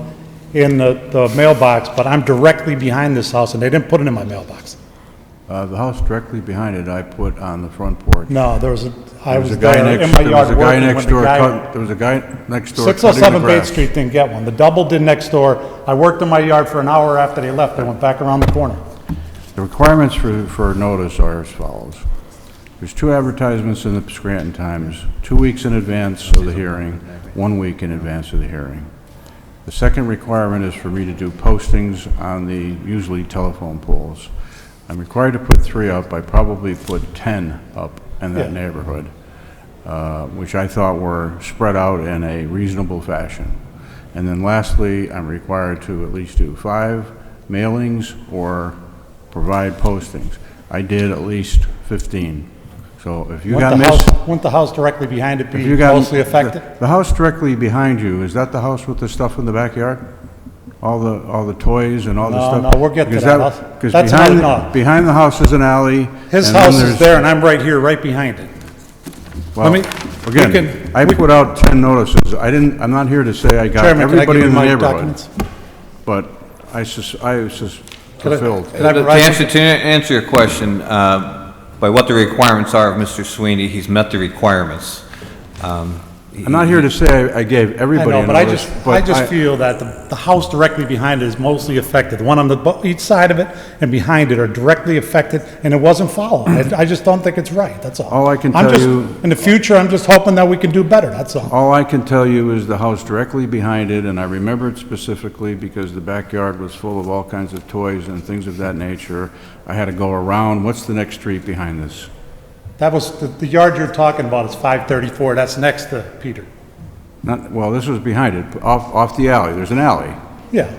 [SPEAKER 19] in the mailbox, but I'm directly behind this house and they didn't put it in my mailbox.
[SPEAKER 2] The house directly behind it, I put on the front porch.
[SPEAKER 19] No, I was
[SPEAKER 2] a guy
[SPEAKER 19] there in
[SPEAKER 2] next-
[SPEAKER 19] my
[SPEAKER 2] there
[SPEAKER 19] yard
[SPEAKER 2] was a guy
[SPEAKER 19] working
[SPEAKER 2] next
[SPEAKER 19] when the
[SPEAKER 2] door
[SPEAKER 19] guy.
[SPEAKER 2] there was a guy next door cutting the
[SPEAKER 19] 607 Bates
[SPEAKER 2] grass.
[SPEAKER 19] Street didn't get one. The double did next door. I worked in my yard for an hour after they left. I went back around the corner.
[SPEAKER 2] The requirements for notice are as follows. There's 2 advertisements in the Scranton Times, 2 weeks in advance of the hearing, 1 week in advance of the hearing. The second requirement is for me to do postings on the usually telephone poles. I'm required to put 3 up. I probably put 10 up in that neighborhood, which I thought were spread out in a reasonable fashion. And then lastly, I'm required to at least do 5 mailings or provide postings. I did at least 15. So if you got missed...
[SPEAKER 19] Wouldn't the house directly behind it be
[SPEAKER 2] if you got-
[SPEAKER 19] mostly affected?
[SPEAKER 2] The house directly behind you, is that the house with the stuff in the backyard? All the toys and all the stuff?
[SPEAKER 19] No, we'll get to
[SPEAKER 2] Because
[SPEAKER 19] that house.
[SPEAKER 2] Because
[SPEAKER 19] That's
[SPEAKER 2] behind,
[SPEAKER 19] another- no.
[SPEAKER 2] behind the house is an alley.
[SPEAKER 19] His
[SPEAKER 2] and then
[SPEAKER 19] house is
[SPEAKER 2] there's-
[SPEAKER 19] there and I'm right here, right behind it.
[SPEAKER 2] Well,
[SPEAKER 19] we
[SPEAKER 2] again,
[SPEAKER 19] can-
[SPEAKER 2] I put out 10 notices. I'm not here to say I got
[SPEAKER 19] Chairman, can I give
[SPEAKER 2] everybody
[SPEAKER 19] you
[SPEAKER 2] in the
[SPEAKER 19] my
[SPEAKER 2] neighborhood.
[SPEAKER 19] documents?
[SPEAKER 2] But I was fulfilled.
[SPEAKER 1] To answer your question, by what the requirements are of Mr. Sweeney, he's met the requirements.
[SPEAKER 2] I'm not here to say I gave
[SPEAKER 19] I
[SPEAKER 2] everybody
[SPEAKER 19] know,
[SPEAKER 2] a
[SPEAKER 19] but I
[SPEAKER 2] notice,
[SPEAKER 19] just feel that the house directly behind it is mostly affected. The one on each side of it and behind it are directly affected, and it wasn't followed. I just don't think it's right, that's all.
[SPEAKER 2] All I can
[SPEAKER 19] I'm
[SPEAKER 2] tell
[SPEAKER 19] just-
[SPEAKER 2] you-
[SPEAKER 19] In the future, I'm just hoping that we can do better, that's all.
[SPEAKER 2] All I can tell you is the house directly behind it, and I remember it specifically because the backyard was full of all kinds of toys and things of that nature. I had to go around. What's the next street behind this?
[SPEAKER 19] That was, the yard you're talking about is 534, that's next to Peter.
[SPEAKER 2] Not, well, this was behind it, off the alley. There's an alley.
[SPEAKER 19] Yeah.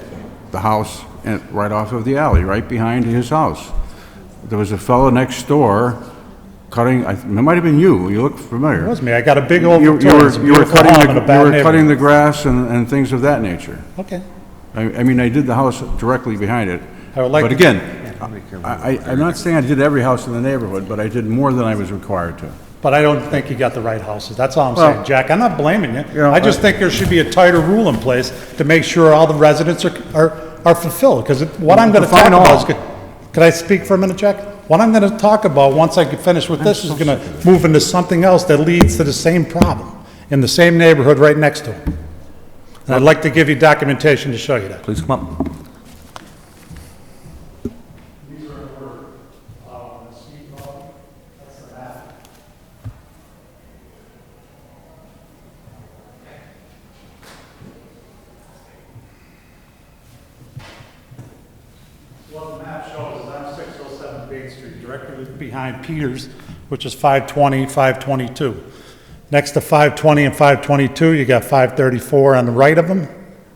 [SPEAKER 2] The house, and right off of the alley, right behind his house. There was a fellow next door cutting, it might have been you look familiar.
[SPEAKER 19] It was me, I got a big old
[SPEAKER 2] You
[SPEAKER 19] Victorian, it's a
[SPEAKER 2] were
[SPEAKER 19] beautiful home in a bad
[SPEAKER 2] cutting
[SPEAKER 19] neighborhood.
[SPEAKER 2] the grass and things of that nature.
[SPEAKER 19] Okay.
[SPEAKER 2] I mean, I did the house directly behind it.
[SPEAKER 19] I would like
[SPEAKER 2] But
[SPEAKER 19] to-
[SPEAKER 2] again, I'm not saying I did every house in the neighborhood, but I did more than I was required to.
[SPEAKER 19] But I don't think you got the right houses, that's all I'm
[SPEAKER 2] Well-
[SPEAKER 19] saying, Jack. I'm not blaming you.
[SPEAKER 2] You know,
[SPEAKER 19] I just think there should be a tighter rule in place to make sure all the residents are fulfilled, because what I'm gonna talk
[SPEAKER 2] Define
[SPEAKER 19] about
[SPEAKER 2] all.
[SPEAKER 19] is, could I speak for a minute, Jack? What I'm gonna talk about, once I get finished with this, is gonna move into something else that leads to the same problem, in the same neighborhood right next to it. And I'd like to give you documentation to show you that.
[SPEAKER 1] Please come up.
[SPEAKER 19] What the map shows is I'm 607 Bates Street, directly behind Peters, which is 520, 522. Next to 520 and 522, you got 534 on the right of them.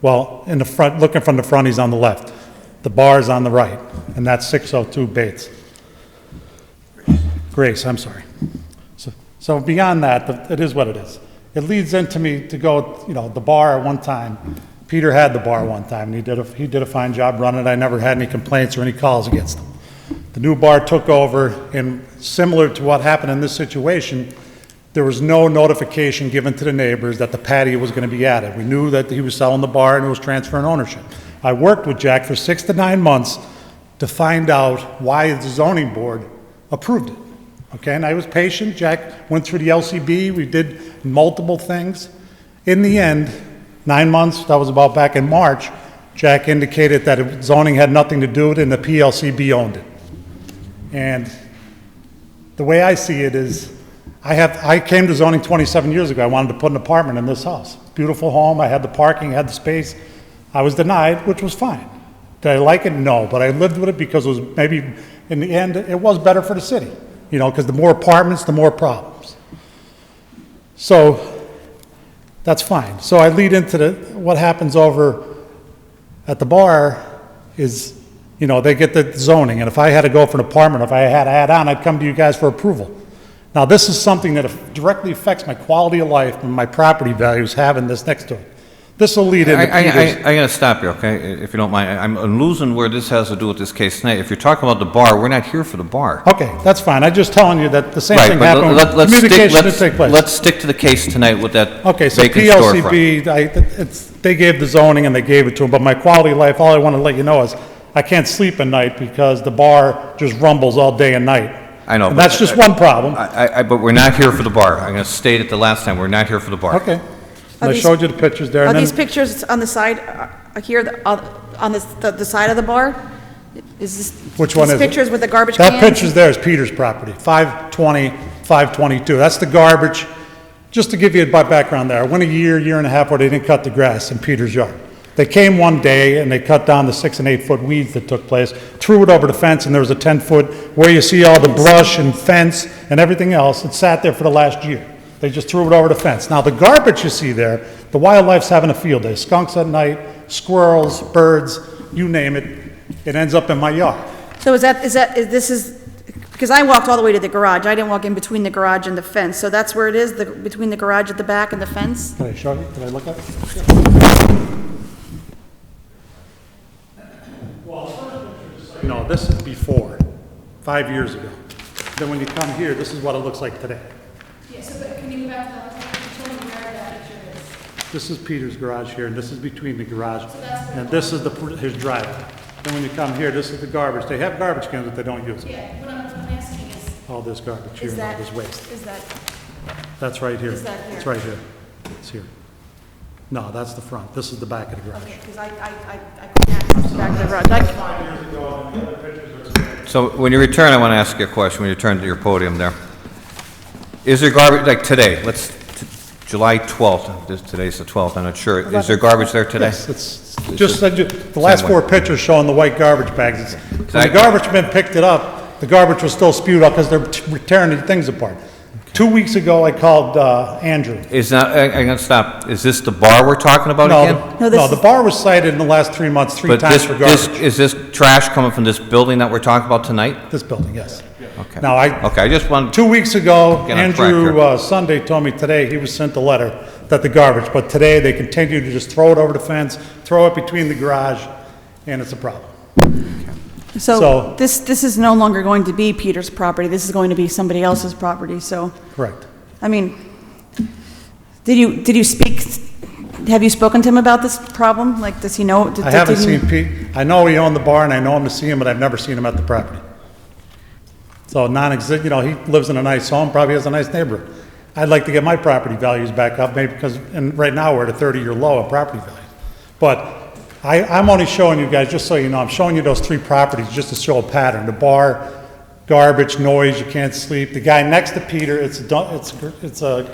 [SPEAKER 19] Well, in the front, looking from the front, he's on the left. The bar's on the right, and that's 602 Bates. Grace, I'm sorry. So beyond that, it is what it is. It leads into me to go, the bar at one time. Peter had the bar one time, and he did a fine job running it. I never had any complaints or any calls against him. The new bar took over, and similar to what happened in this situation, there was no notification given to the neighbors that the patio was going to be added. We knew that he was selling the bar and it was transferring ownership. I worked with Jack for 6 to 9 months to find out why the zoning board approved it. Okay, and I was patient. Jack went through the LCB. We did multiple things. In the end, 9 months, that was about back in March, Jack indicated that zoning had nothing to do with it and the PLCB owned it. And the way I see it is, I came to zoning 27 years ago. I wanted to put an apartment in this house. Beautiful home, I had the parking, I had the space. I was denied, which was fine. Did I like it? No, but I lived with it because it was maybe, in the end, it was better for the city. Because the more apartments, the more problems. So, that's fine. So I lead into what happens over at the bar is, they get the zoning, and if I had to go for an apartment, if I had to add on, I'd come to you guys for approval. Now, this is something that directly affects my quality of life and my property values having this next to it. This will lead into Peter's.
[SPEAKER 1] I gotta stop you, okay, if you don't mind. I'm losing where this has to do with this case tonight. If you're talking about the bar, we're not here for the bar.
[SPEAKER 19] Okay, that's fine. I'm just telling you that the same
[SPEAKER 1] Right,
[SPEAKER 19] thing
[SPEAKER 1] but
[SPEAKER 19] happened,
[SPEAKER 1] let's
[SPEAKER 19] communication didn't take place.
[SPEAKER 1] Let's stick to the case tonight with that
[SPEAKER 19] Okay, so
[SPEAKER 1] vacant storefront.
[SPEAKER 19] PLCB, they gave the zoning and they gave it to them, but my quality of life, all I want to let you know is I can't sleep at night because the bar just rumbles all day and night.
[SPEAKER 1] I know.
[SPEAKER 19] And
[SPEAKER 1] but
[SPEAKER 19] that's just one problem.
[SPEAKER 1] But we're not here for the bar. I'm gonna state it the last time, we're not here for the bar.
[SPEAKER 19] Okay.
[SPEAKER 4] Are
[SPEAKER 19] I
[SPEAKER 4] these-
[SPEAKER 19] showed you the pictures there.
[SPEAKER 4] Are
[SPEAKER 19] and then-
[SPEAKER 4] these pictures on the side, here, on the side of the bar? Is this?
[SPEAKER 19] Which one is it?
[SPEAKER 4] These pictures with the garbage cans?
[SPEAKER 19] That picture's there is Peter's property, 520, 522. That's the garbage. Just to give you a background there, I went a year and a half where they didn't cut the grass in Peter's yard. They came one day and they cut down the 6 and 8 foot weeds that took place, threw it over the fence, and there was a 10-foot, where you see all the brush and fence and everything else, it sat there for the last year. They just threw it over the fence. Now, the garbage you see there, the wildlife's having a field day. Skunks at night, squirrels, birds, you name it, it ends up in my yard.
[SPEAKER 4] So because I walked all the way to the garage. I didn't walk in between the garage and the fence. So that's where it is, between the garage at the back and the fence?
[SPEAKER 19] Can I show you? Can I look at it? Well, the first picture, just so you know, this is before, 5 years ago. Then when you come here, this is what it looks like today.
[SPEAKER 4] Yeah, so can you go back to where that picture is?
[SPEAKER 19] This is Peter's garage here, and this is between the garage, and this is his driveway. Then when you come here, this is the garbage. They have garbage cans, but they don't use them.
[SPEAKER 4] Yeah, what I'm asking is,
[SPEAKER 19] All this garbage here and all this waste.
[SPEAKER 4] is that,
[SPEAKER 19] That's right here.
[SPEAKER 4] Is that here?
[SPEAKER 19] It's right here. is here. No, that's the front. This is the back of the garage.
[SPEAKER 4] Okay, because I couldn't access the back of the garage.
[SPEAKER 19] 5 years ago, and the other pictures are...
[SPEAKER 1] So when you return, I want to ask you a question, when you return to your podium there. Is there garbage, like today, July 12th, today's the 12th, I'm not sure. Is there garbage there today?
[SPEAKER 19] Yes, it's just, the last 4 pictures showing the white garbage bags. When the garbage men picked it up, the garbage was still spewed out because they're tearing the things apart. 2 weeks ago, I called Andrew.
[SPEAKER 1] I'm going to stop. Is this the bar we're talking about again?
[SPEAKER 19] No, the bar was cited in the last 3 months, 3 times for garbage.
[SPEAKER 1] Is this trash coming from this building that we're talking about tonight?
[SPEAKER 19] This building, yes.
[SPEAKER 1] Okay.
[SPEAKER 19] Now,
[SPEAKER 1] I just wanted...
[SPEAKER 19] 2 weeks ago,
[SPEAKER 1] Get on track
[SPEAKER 19] Andrew Sunday told me today he was sent a letter that the garbage, but today they continue to just throw it over the fence, throw it between the garage, and it's a problem.
[SPEAKER 4] So this is no longer going to be Peter's property, this is going to be somebody else's property, so,
[SPEAKER 19] Correct.
[SPEAKER 4] I mean, did you speak, have you spoken to him about this problem? Like, does he know?
[SPEAKER 19] I haven't seen Pete. I know he owned the bar, and I know him to see him, but I've never seen him at the property. So he lives in a nice home, probably has a nice neighborhood. I'd like to get my property values back up, maybe because, and right now we're at a 30-year low of property value. But I'm only showing you guys, just so you know, I'm showing you those 3 properties just to show a pattern. The bar, garbage, noise, you can't sleep. The guy next to Peter, it's like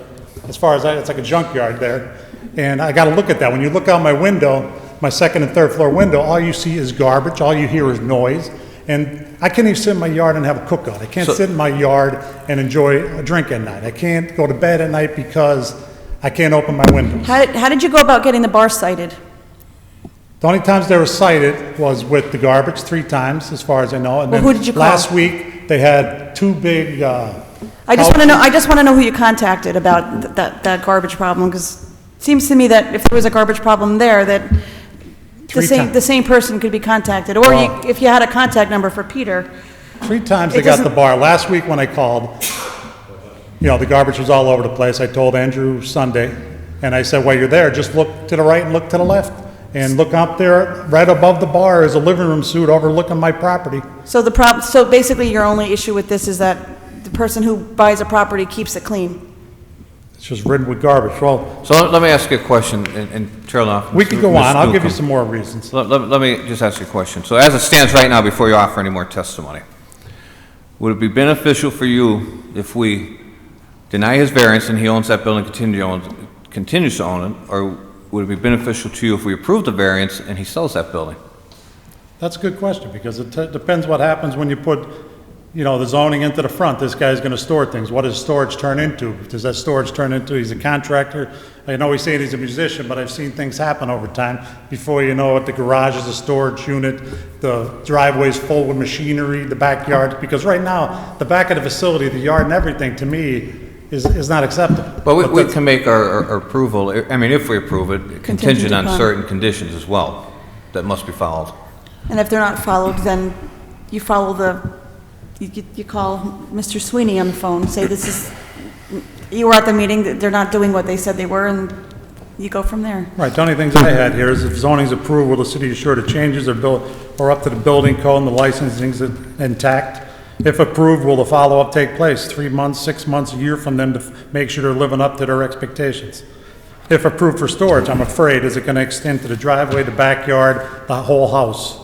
[SPEAKER 19] a junkyard there. And I got to look at that. When you look out my window, my 2nd and 3rd floor window, all you see is garbage, all you hear is noise. And I can't even sit in my yard and have a cookout. I can't sit in my yard and enjoy a drink at night. I can't go to bed at night because I can't open my windows.
[SPEAKER 4] How did you go about getting the bar cited?
[SPEAKER 19] The only times they were cited was with the garbage, 3 times, as far as I know. And
[SPEAKER 4] Well,
[SPEAKER 19] then
[SPEAKER 4] who did you call?
[SPEAKER 19] last week, they had 2 big,
[SPEAKER 4] I just want to know who you contacted about that garbage problem, because it seems to me that if there was a garbage problem there, that the same person could be contacted, or if you had a contact number for Peter.
[SPEAKER 19] 3 times they got the bar. Last week when I called, the garbage was all over the place. I told Andrew Sunday, and I said, while you're there, just look to the right and look to the left. And look up there, right above the bar is a living room suite overlooking my property.
[SPEAKER 4] So so basically your only issue with this is that the person who buys a property keeps it clean?
[SPEAKER 19] It's just ridden with garbage. Well,
[SPEAKER 1] so let me ask you a question, and trail off.
[SPEAKER 19] We can go on. I'll give you some more reasons.
[SPEAKER 1] Let me just ask you a question. So as it stands right now, before you offer any more testimony, would it be beneficial for you if we deny his variance and he owns that building, continues to own it, or would it be beneficial to you if we approve the variance and he sells that building?
[SPEAKER 19] That's a good question, because it depends what happens when you put, the zoning into the front. This guy's going to store things. What does storage turn into? Does that storage turn into, he's a contractor? I know he's saying he's a musician, but I've seen things happen over time. Before you know it, the garage is a storage unit, the driveway's full with machinery, the backyard, because right now, the back of the facility, the yard and everything, to me, is not acceptable.
[SPEAKER 1] But we can make our approval, if we approve it, contingent on certain conditions as well that must be followed.
[SPEAKER 4] And if they're not followed, then you follow you call Mr. Sweeney on the phone, say you were at the meeting, they're not doing what they said they were, and you go from there.
[SPEAKER 19] Right, the only things I had here is if zoning's approved, will the city assure the changes are up to the building code and the licensing's intact? If approved, will the follow-up take place 3 months, 6 months, a year from them to make sure they're living up to their expectations? If approved for storage, I'm afraid, is it going to extend to the driveway, the backyard, the whole house?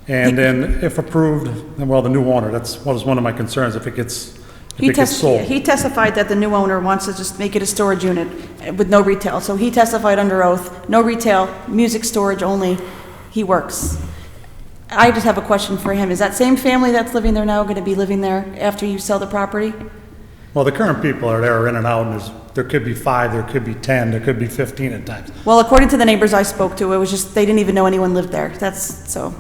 [SPEAKER 19] And then if approved, then the new owner, that's what was one of my concerns, if it gets sold.
[SPEAKER 4] He testified that the new owner wants to just make it a storage unit with no retail. So he testified under oath, no retail, music storage only, he works. I just have a question for him. Is that same family that's living there now going to be living there after you sell the property?
[SPEAKER 19] Well, the current people are there in and out, and there could be 5, there could be 10, there could be 15 at times.
[SPEAKER 4] Well, according to the neighbors I spoke to, it was just, they didn't even know anyone lived there. That's so.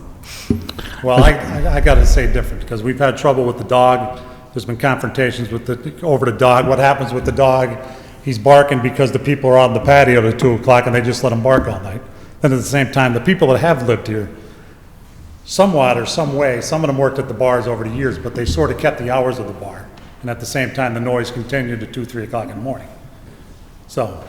[SPEAKER 19] Well, I got to say different, because we've had trouble with the dog. There's been confrontations over the dog. What happens with the dog? He's barking because the people are out on the patio at 2 o'clock and they just let him bark all night. Then at the same time, the people that have lived here, somewhat or some way, some of them worked at the bars over the years, but they sort of kept the hours of the bar. And at the same time, the noise continued to 2, 3 o'clock in the morning. So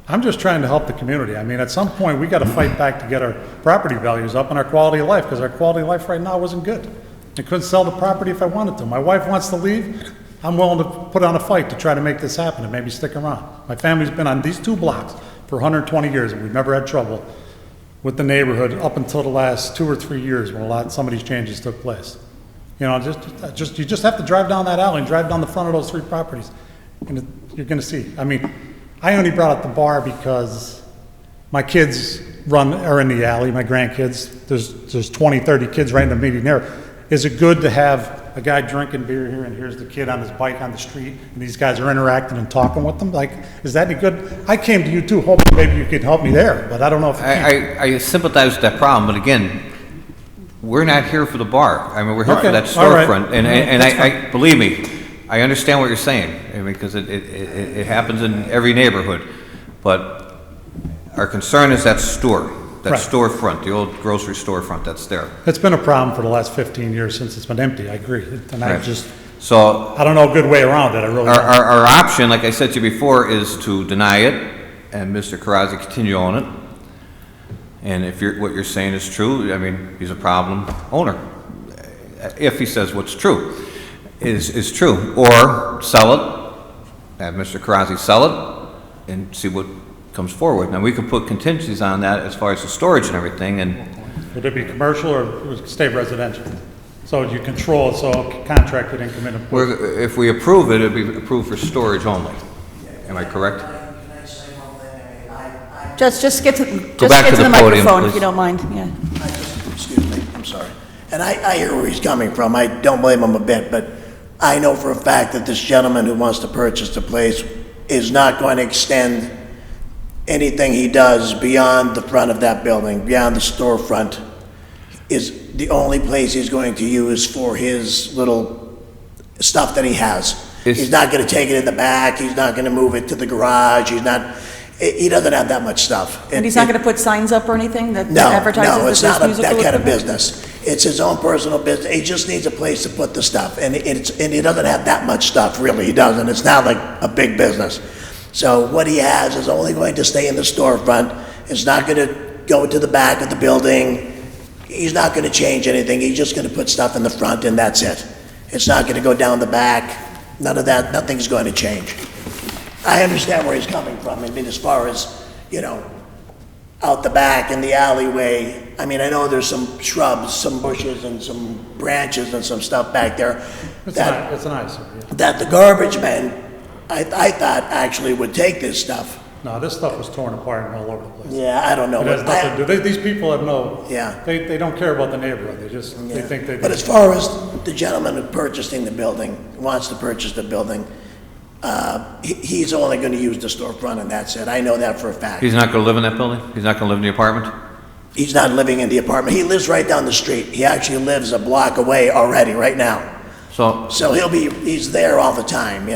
[SPEAKER 19] I'm just trying to help the community. At some point, we got to fight back to get our property values up and our quality of life, because our quality of life right now wasn't good. I couldn't sell the property if I wanted to. My wife wants to leave. I'm willing to put on a fight to try to make this happen and maybe stick around. My family's been on these 2 blocks for 120 years, and we've never had trouble with the neighborhood up until the last 2 or 3 years when some of these changes took place. You know, you just have to drive down that alley and drive down the front of those 3 properties, and you're gonna see. I mean, I only brought up the bar because my kids are in the alley, my grandkids. There's 20, 30 kids right in the meeting there. Is it good to have a guy drinking beer here, and here's the kid on his bike on the street, and these guys are interacting and talking with them? Like, is that any good? I came to you too, hoping maybe you could help me there, but I don't know if you can.
[SPEAKER 1] I sympathize with that problem, but again, we're not here for the bar. I mean, we're here for that
[SPEAKER 19] all right.
[SPEAKER 1] storefront, and I believe me, I understand what you're saying, I mean, because it happens in every neighborhood, but our concern is that store. That
[SPEAKER 19] Right.
[SPEAKER 1] storefront, the old grocery storefront that's there.
[SPEAKER 19] It's been a problem for the last 15 years since it's been empty, I agree. And I
[SPEAKER 1] Right.
[SPEAKER 19] just,
[SPEAKER 1] So
[SPEAKER 19] I don't know a good way around it, I really don't.
[SPEAKER 1] our option, like I said to you before, is to deny it and Mr. Karazi continue on it. And if what you're saying is true, I mean, he's a problem owner. If he says what's true is true. Or sell it, have Mr. Karazi sell it and see what comes forward. Now, we could put contingencies on that as far as the storage and everything, and
[SPEAKER 19] Would it be commercial or would it stay residential? So you control it, so a contractor didn't come in and put.
[SPEAKER 1] if we approve it, it'd be approved for storage only. Am I correct?
[SPEAKER 4] Just get to
[SPEAKER 1] back to
[SPEAKER 4] the
[SPEAKER 1] the podium,
[SPEAKER 4] microphone, if
[SPEAKER 1] please.
[SPEAKER 4] you don't mind, yeah.
[SPEAKER 18] Excuse me, I'm sorry. And I hear where he's coming from. I don't blame him a bit, but I know for a fact that this gentleman who wants to purchase the place is not going to extend anything he does beyond the front of that building, beyond the storefront, is the only place he's going to use for his little stuff that he has. He's not going to take it in the back, he's not going to move it to the garage, he doesn't have that much stuff.
[SPEAKER 4] And he's not going to put signs up or anything that
[SPEAKER 18] No,
[SPEAKER 4] advertises
[SPEAKER 18] no, it's
[SPEAKER 4] that
[SPEAKER 18] not
[SPEAKER 4] there's
[SPEAKER 18] that
[SPEAKER 4] musical
[SPEAKER 18] kind of
[SPEAKER 4] equipment?
[SPEAKER 18] business. It's his own personal business. He just needs a place to put the stuff, and he doesn't have that much stuff, really. He doesn't. It's not like a big business. So what he has is only going to stay in the storefront. It's not going to go to the back of the building. He's not going to change anything. He's just going to put stuff in the front, and that's it. It's not going to go down the back. None of that. Nothing's going to change. I understand where he's coming from. I mean, as far as, out the back in the alleyway, I mean, I know there's some shrubs, some bushes, and some branches and some stuff back there.
[SPEAKER 19] It's an eyesore, yeah.
[SPEAKER 18] That the garbage men, I thought actually would take this stuff.
[SPEAKER 19] No, this stuff was torn apart and all over the place.
[SPEAKER 18] Yeah, I don't know.
[SPEAKER 19] It has nothing to do, these people have no,
[SPEAKER 18] Yeah.
[SPEAKER 19] they don't care about the neighborhood, they think they.
[SPEAKER 18] But as far as the gentleman who purchasing the building, wants to purchase the building, he's only gonna use the storefront and that's it. I know that for a fact.
[SPEAKER 1] He's not going to live in that building? He's not going to live in the apartment?
[SPEAKER 18] He's not living in the apartment. He lives right down the street. He actually lives a block away already, right now.
[SPEAKER 1] So
[SPEAKER 18] He's there all the time,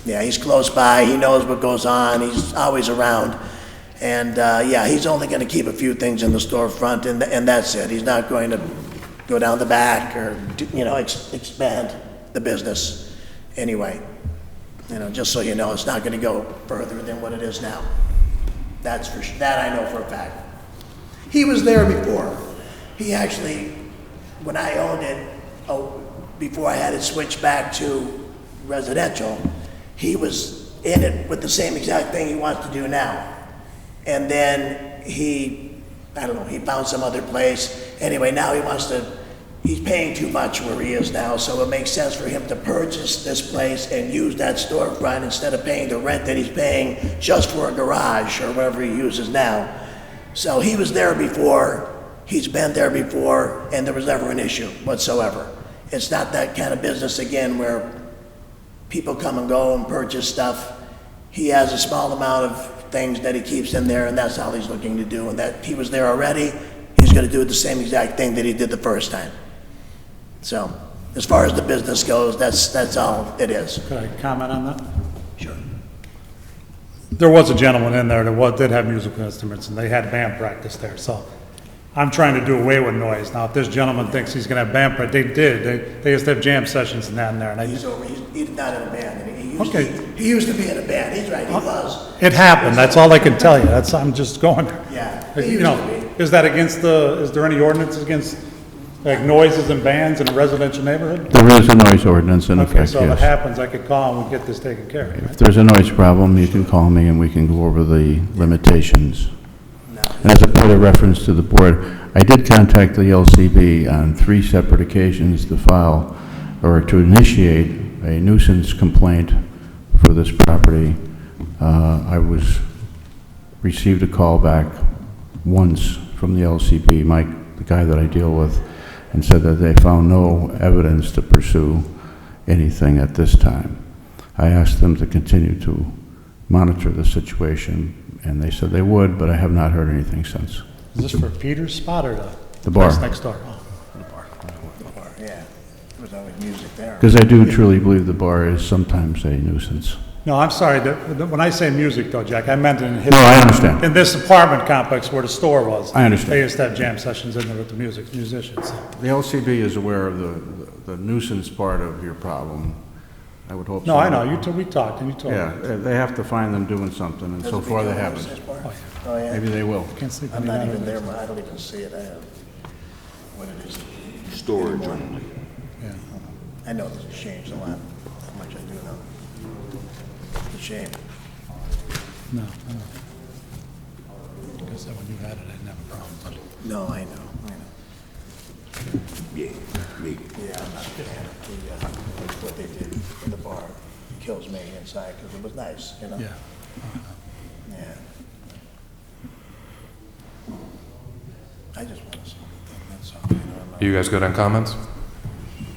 [SPEAKER 18] Yeah, he's close by. He knows what goes on. He's always around. And, he's only gonna keep a few things in the storefront and that's it. He's not going to go down the back or, expand the business anyway. Just so you know, it's not gonna go further than what it is now. That I know for a fact. He was there before. He actually, when I owned it, before I had it switched back to residential, he was in it with the same exact thing he wants to do now. And then he found some other place. Anyway, now he's paying too much where he is now, so it makes sense for him to purchase this place and use that storefront instead of paying the rent that he's paying just for a garage or whatever he uses now. So he was there before, he's been there before, and there was never an issue whatsoever. It's not that kind of business again where people come and go and purchase stuff. He has a small amount of things that he keeps in there, and that's all he's looking to do. And that he was there already, he's gonna do the same exact thing that he did the first time. So, as far as the business goes, that's all it is.
[SPEAKER 19] Could I comment on that?
[SPEAKER 18] Sure.
[SPEAKER 19] There was a gentleman in there that did have musical instruments, and they had band practice there, so I'm trying to do away with noise. Now, if this gentleman thinks he's gonna have band practice, they did, they used to have jam sessions and that in there, and
[SPEAKER 18] He's not in a band.
[SPEAKER 19] Okay.
[SPEAKER 18] He used to be in a band, he's right, he was.
[SPEAKER 19] It happened, that's all I can tell you, I'm just going there.
[SPEAKER 18] Yeah.
[SPEAKER 19] Is that is there any ordinance against like noises and bands in a residential neighborhood?
[SPEAKER 2] There is a noise ordinance in
[SPEAKER 19] Okay,
[SPEAKER 2] effect,
[SPEAKER 19] so if it
[SPEAKER 2] yes.
[SPEAKER 19] happens, I could call and we'll get this taken care of, right?
[SPEAKER 2] If there's a noise problem, you can call me and we can go over the limitations. And as a point of reference to the board, I did contact the LCB on 3 separate occasions to file or to initiate a nuisance complaint for this property. Received a call back once from the LCB, Mike, the guy that I deal with, and said that they found no evidence to pursue anything at this time. I asked them to continue to monitor the situation, and they said they would, but I have not heard anything since.
[SPEAKER 19] Is this for Peter's spot or
[SPEAKER 2] The bar.
[SPEAKER 19] place next door? Oh.
[SPEAKER 18] Yeah, there was always music there.
[SPEAKER 2] Because I do truly believe the bar is sometimes a nuisance.
[SPEAKER 19] No, I'm sorry, when I say music though, Jack, I meant in his...
[SPEAKER 2] No, I understand.
[SPEAKER 19] In this apartment complex where the store was.
[SPEAKER 2] I understand.
[SPEAKER 19] They used to have jam sessions in there with the musicians.
[SPEAKER 2] The LCB is aware of the nuisance part of your problem. I would hope so.
[SPEAKER 19] No, I know, we talked and you told me.
[SPEAKER 2] Yeah, they have to find them doing something, and so far they haven't.
[SPEAKER 18] Oh, yeah.
[SPEAKER 2] Maybe they will.
[SPEAKER 19] Can't sleep
[SPEAKER 18] I'm
[SPEAKER 19] any
[SPEAKER 18] not
[SPEAKER 19] night.
[SPEAKER 18] even there, I don't even see it. I have what it is.
[SPEAKER 8] Storage only.
[SPEAKER 19] Yeah.
[SPEAKER 18] I know it's changed a lot, how much I do know. It's a shame.
[SPEAKER 19] No, I know. Because when you had it, I didn't have a problem, but...
[SPEAKER 18] No, I know.
[SPEAKER 8] Yeah, me.
[SPEAKER 18] Yeah, I'm not a fan of what they did in the bar. It kills me inside, because it was nice, you know?
[SPEAKER 19] Yeah.
[SPEAKER 18] Yeah. I just want to say, that's all, you know, I'm not-
[SPEAKER 15] You guys good on comments?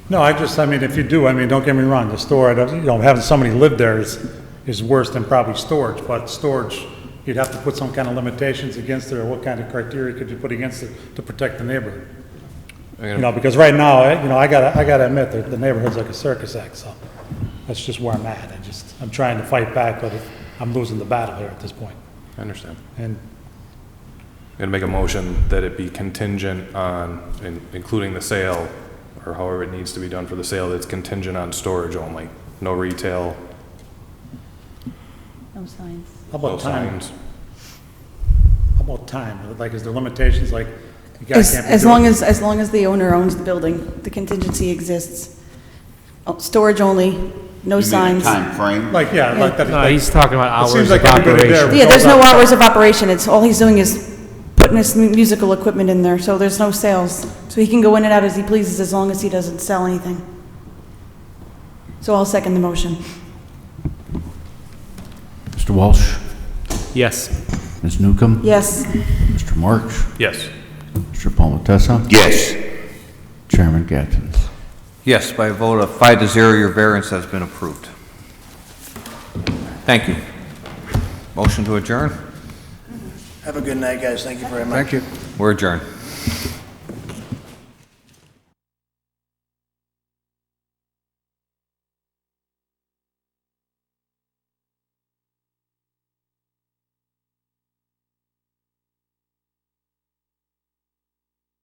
[SPEAKER 19] No, I mean, if you do, don't get me wrong, the store, having somebody live there is worse than probably storage, but storage, you'd have to put some kind of limitations against it, or what kind of criteria could you put against it to protect the neighborhood? Because right now, I gotta admit that the neighborhood's like a circus act, so that's just where I'm at. I'm trying to fight back, but I'm losing the battle here at this point.
[SPEAKER 15] I understand.
[SPEAKER 19] And
[SPEAKER 15] Gonna make a motion that it be contingent on, including the sale, or however it needs to be done for the sale, that's contingent on storage only, no retail,
[SPEAKER 4] No signs.
[SPEAKER 19] how
[SPEAKER 15] no
[SPEAKER 19] about time?
[SPEAKER 15] signs.
[SPEAKER 19] How about time? Like, is there limitations, like, you guys can't be
[SPEAKER 4] As
[SPEAKER 19] doing-
[SPEAKER 4] as long as the owner owns the building, the contingency exists. Oh, storage only, no signs.
[SPEAKER 8] Time frame?
[SPEAKER 19] Like, yeah, like that.
[SPEAKER 5] No, he's talking about
[SPEAKER 19] It
[SPEAKER 5] hours
[SPEAKER 19] seems
[SPEAKER 5] of
[SPEAKER 19] like everybody there
[SPEAKER 5] operation.
[SPEAKER 4] Yeah, there's
[SPEAKER 19] goes
[SPEAKER 4] no
[SPEAKER 19] up.
[SPEAKER 4] hours of operation. All he's doing is putting his musical equipment in there, so there's no sales. So he can go in and out as he pleases as long as he doesn't sell anything. So I'll second the motion.
[SPEAKER 2] Mr. Walsh?
[SPEAKER 5] Yes.
[SPEAKER 2] Ms. Newcomb?
[SPEAKER 4] Yes.
[SPEAKER 2] Mr. Marks?
[SPEAKER 15] Yes.
[SPEAKER 2] Mr. Palmetessa?
[SPEAKER 8] Yes.
[SPEAKER 2] Chairman Gattens?
[SPEAKER 1] Yes, by a vote of 5-0, your variance has been approved. Thank you. Motion to adjourn?
[SPEAKER 18] Have a good night, guys. Thank you very much.
[SPEAKER 2] Thank you.
[SPEAKER 1] We're adjourned.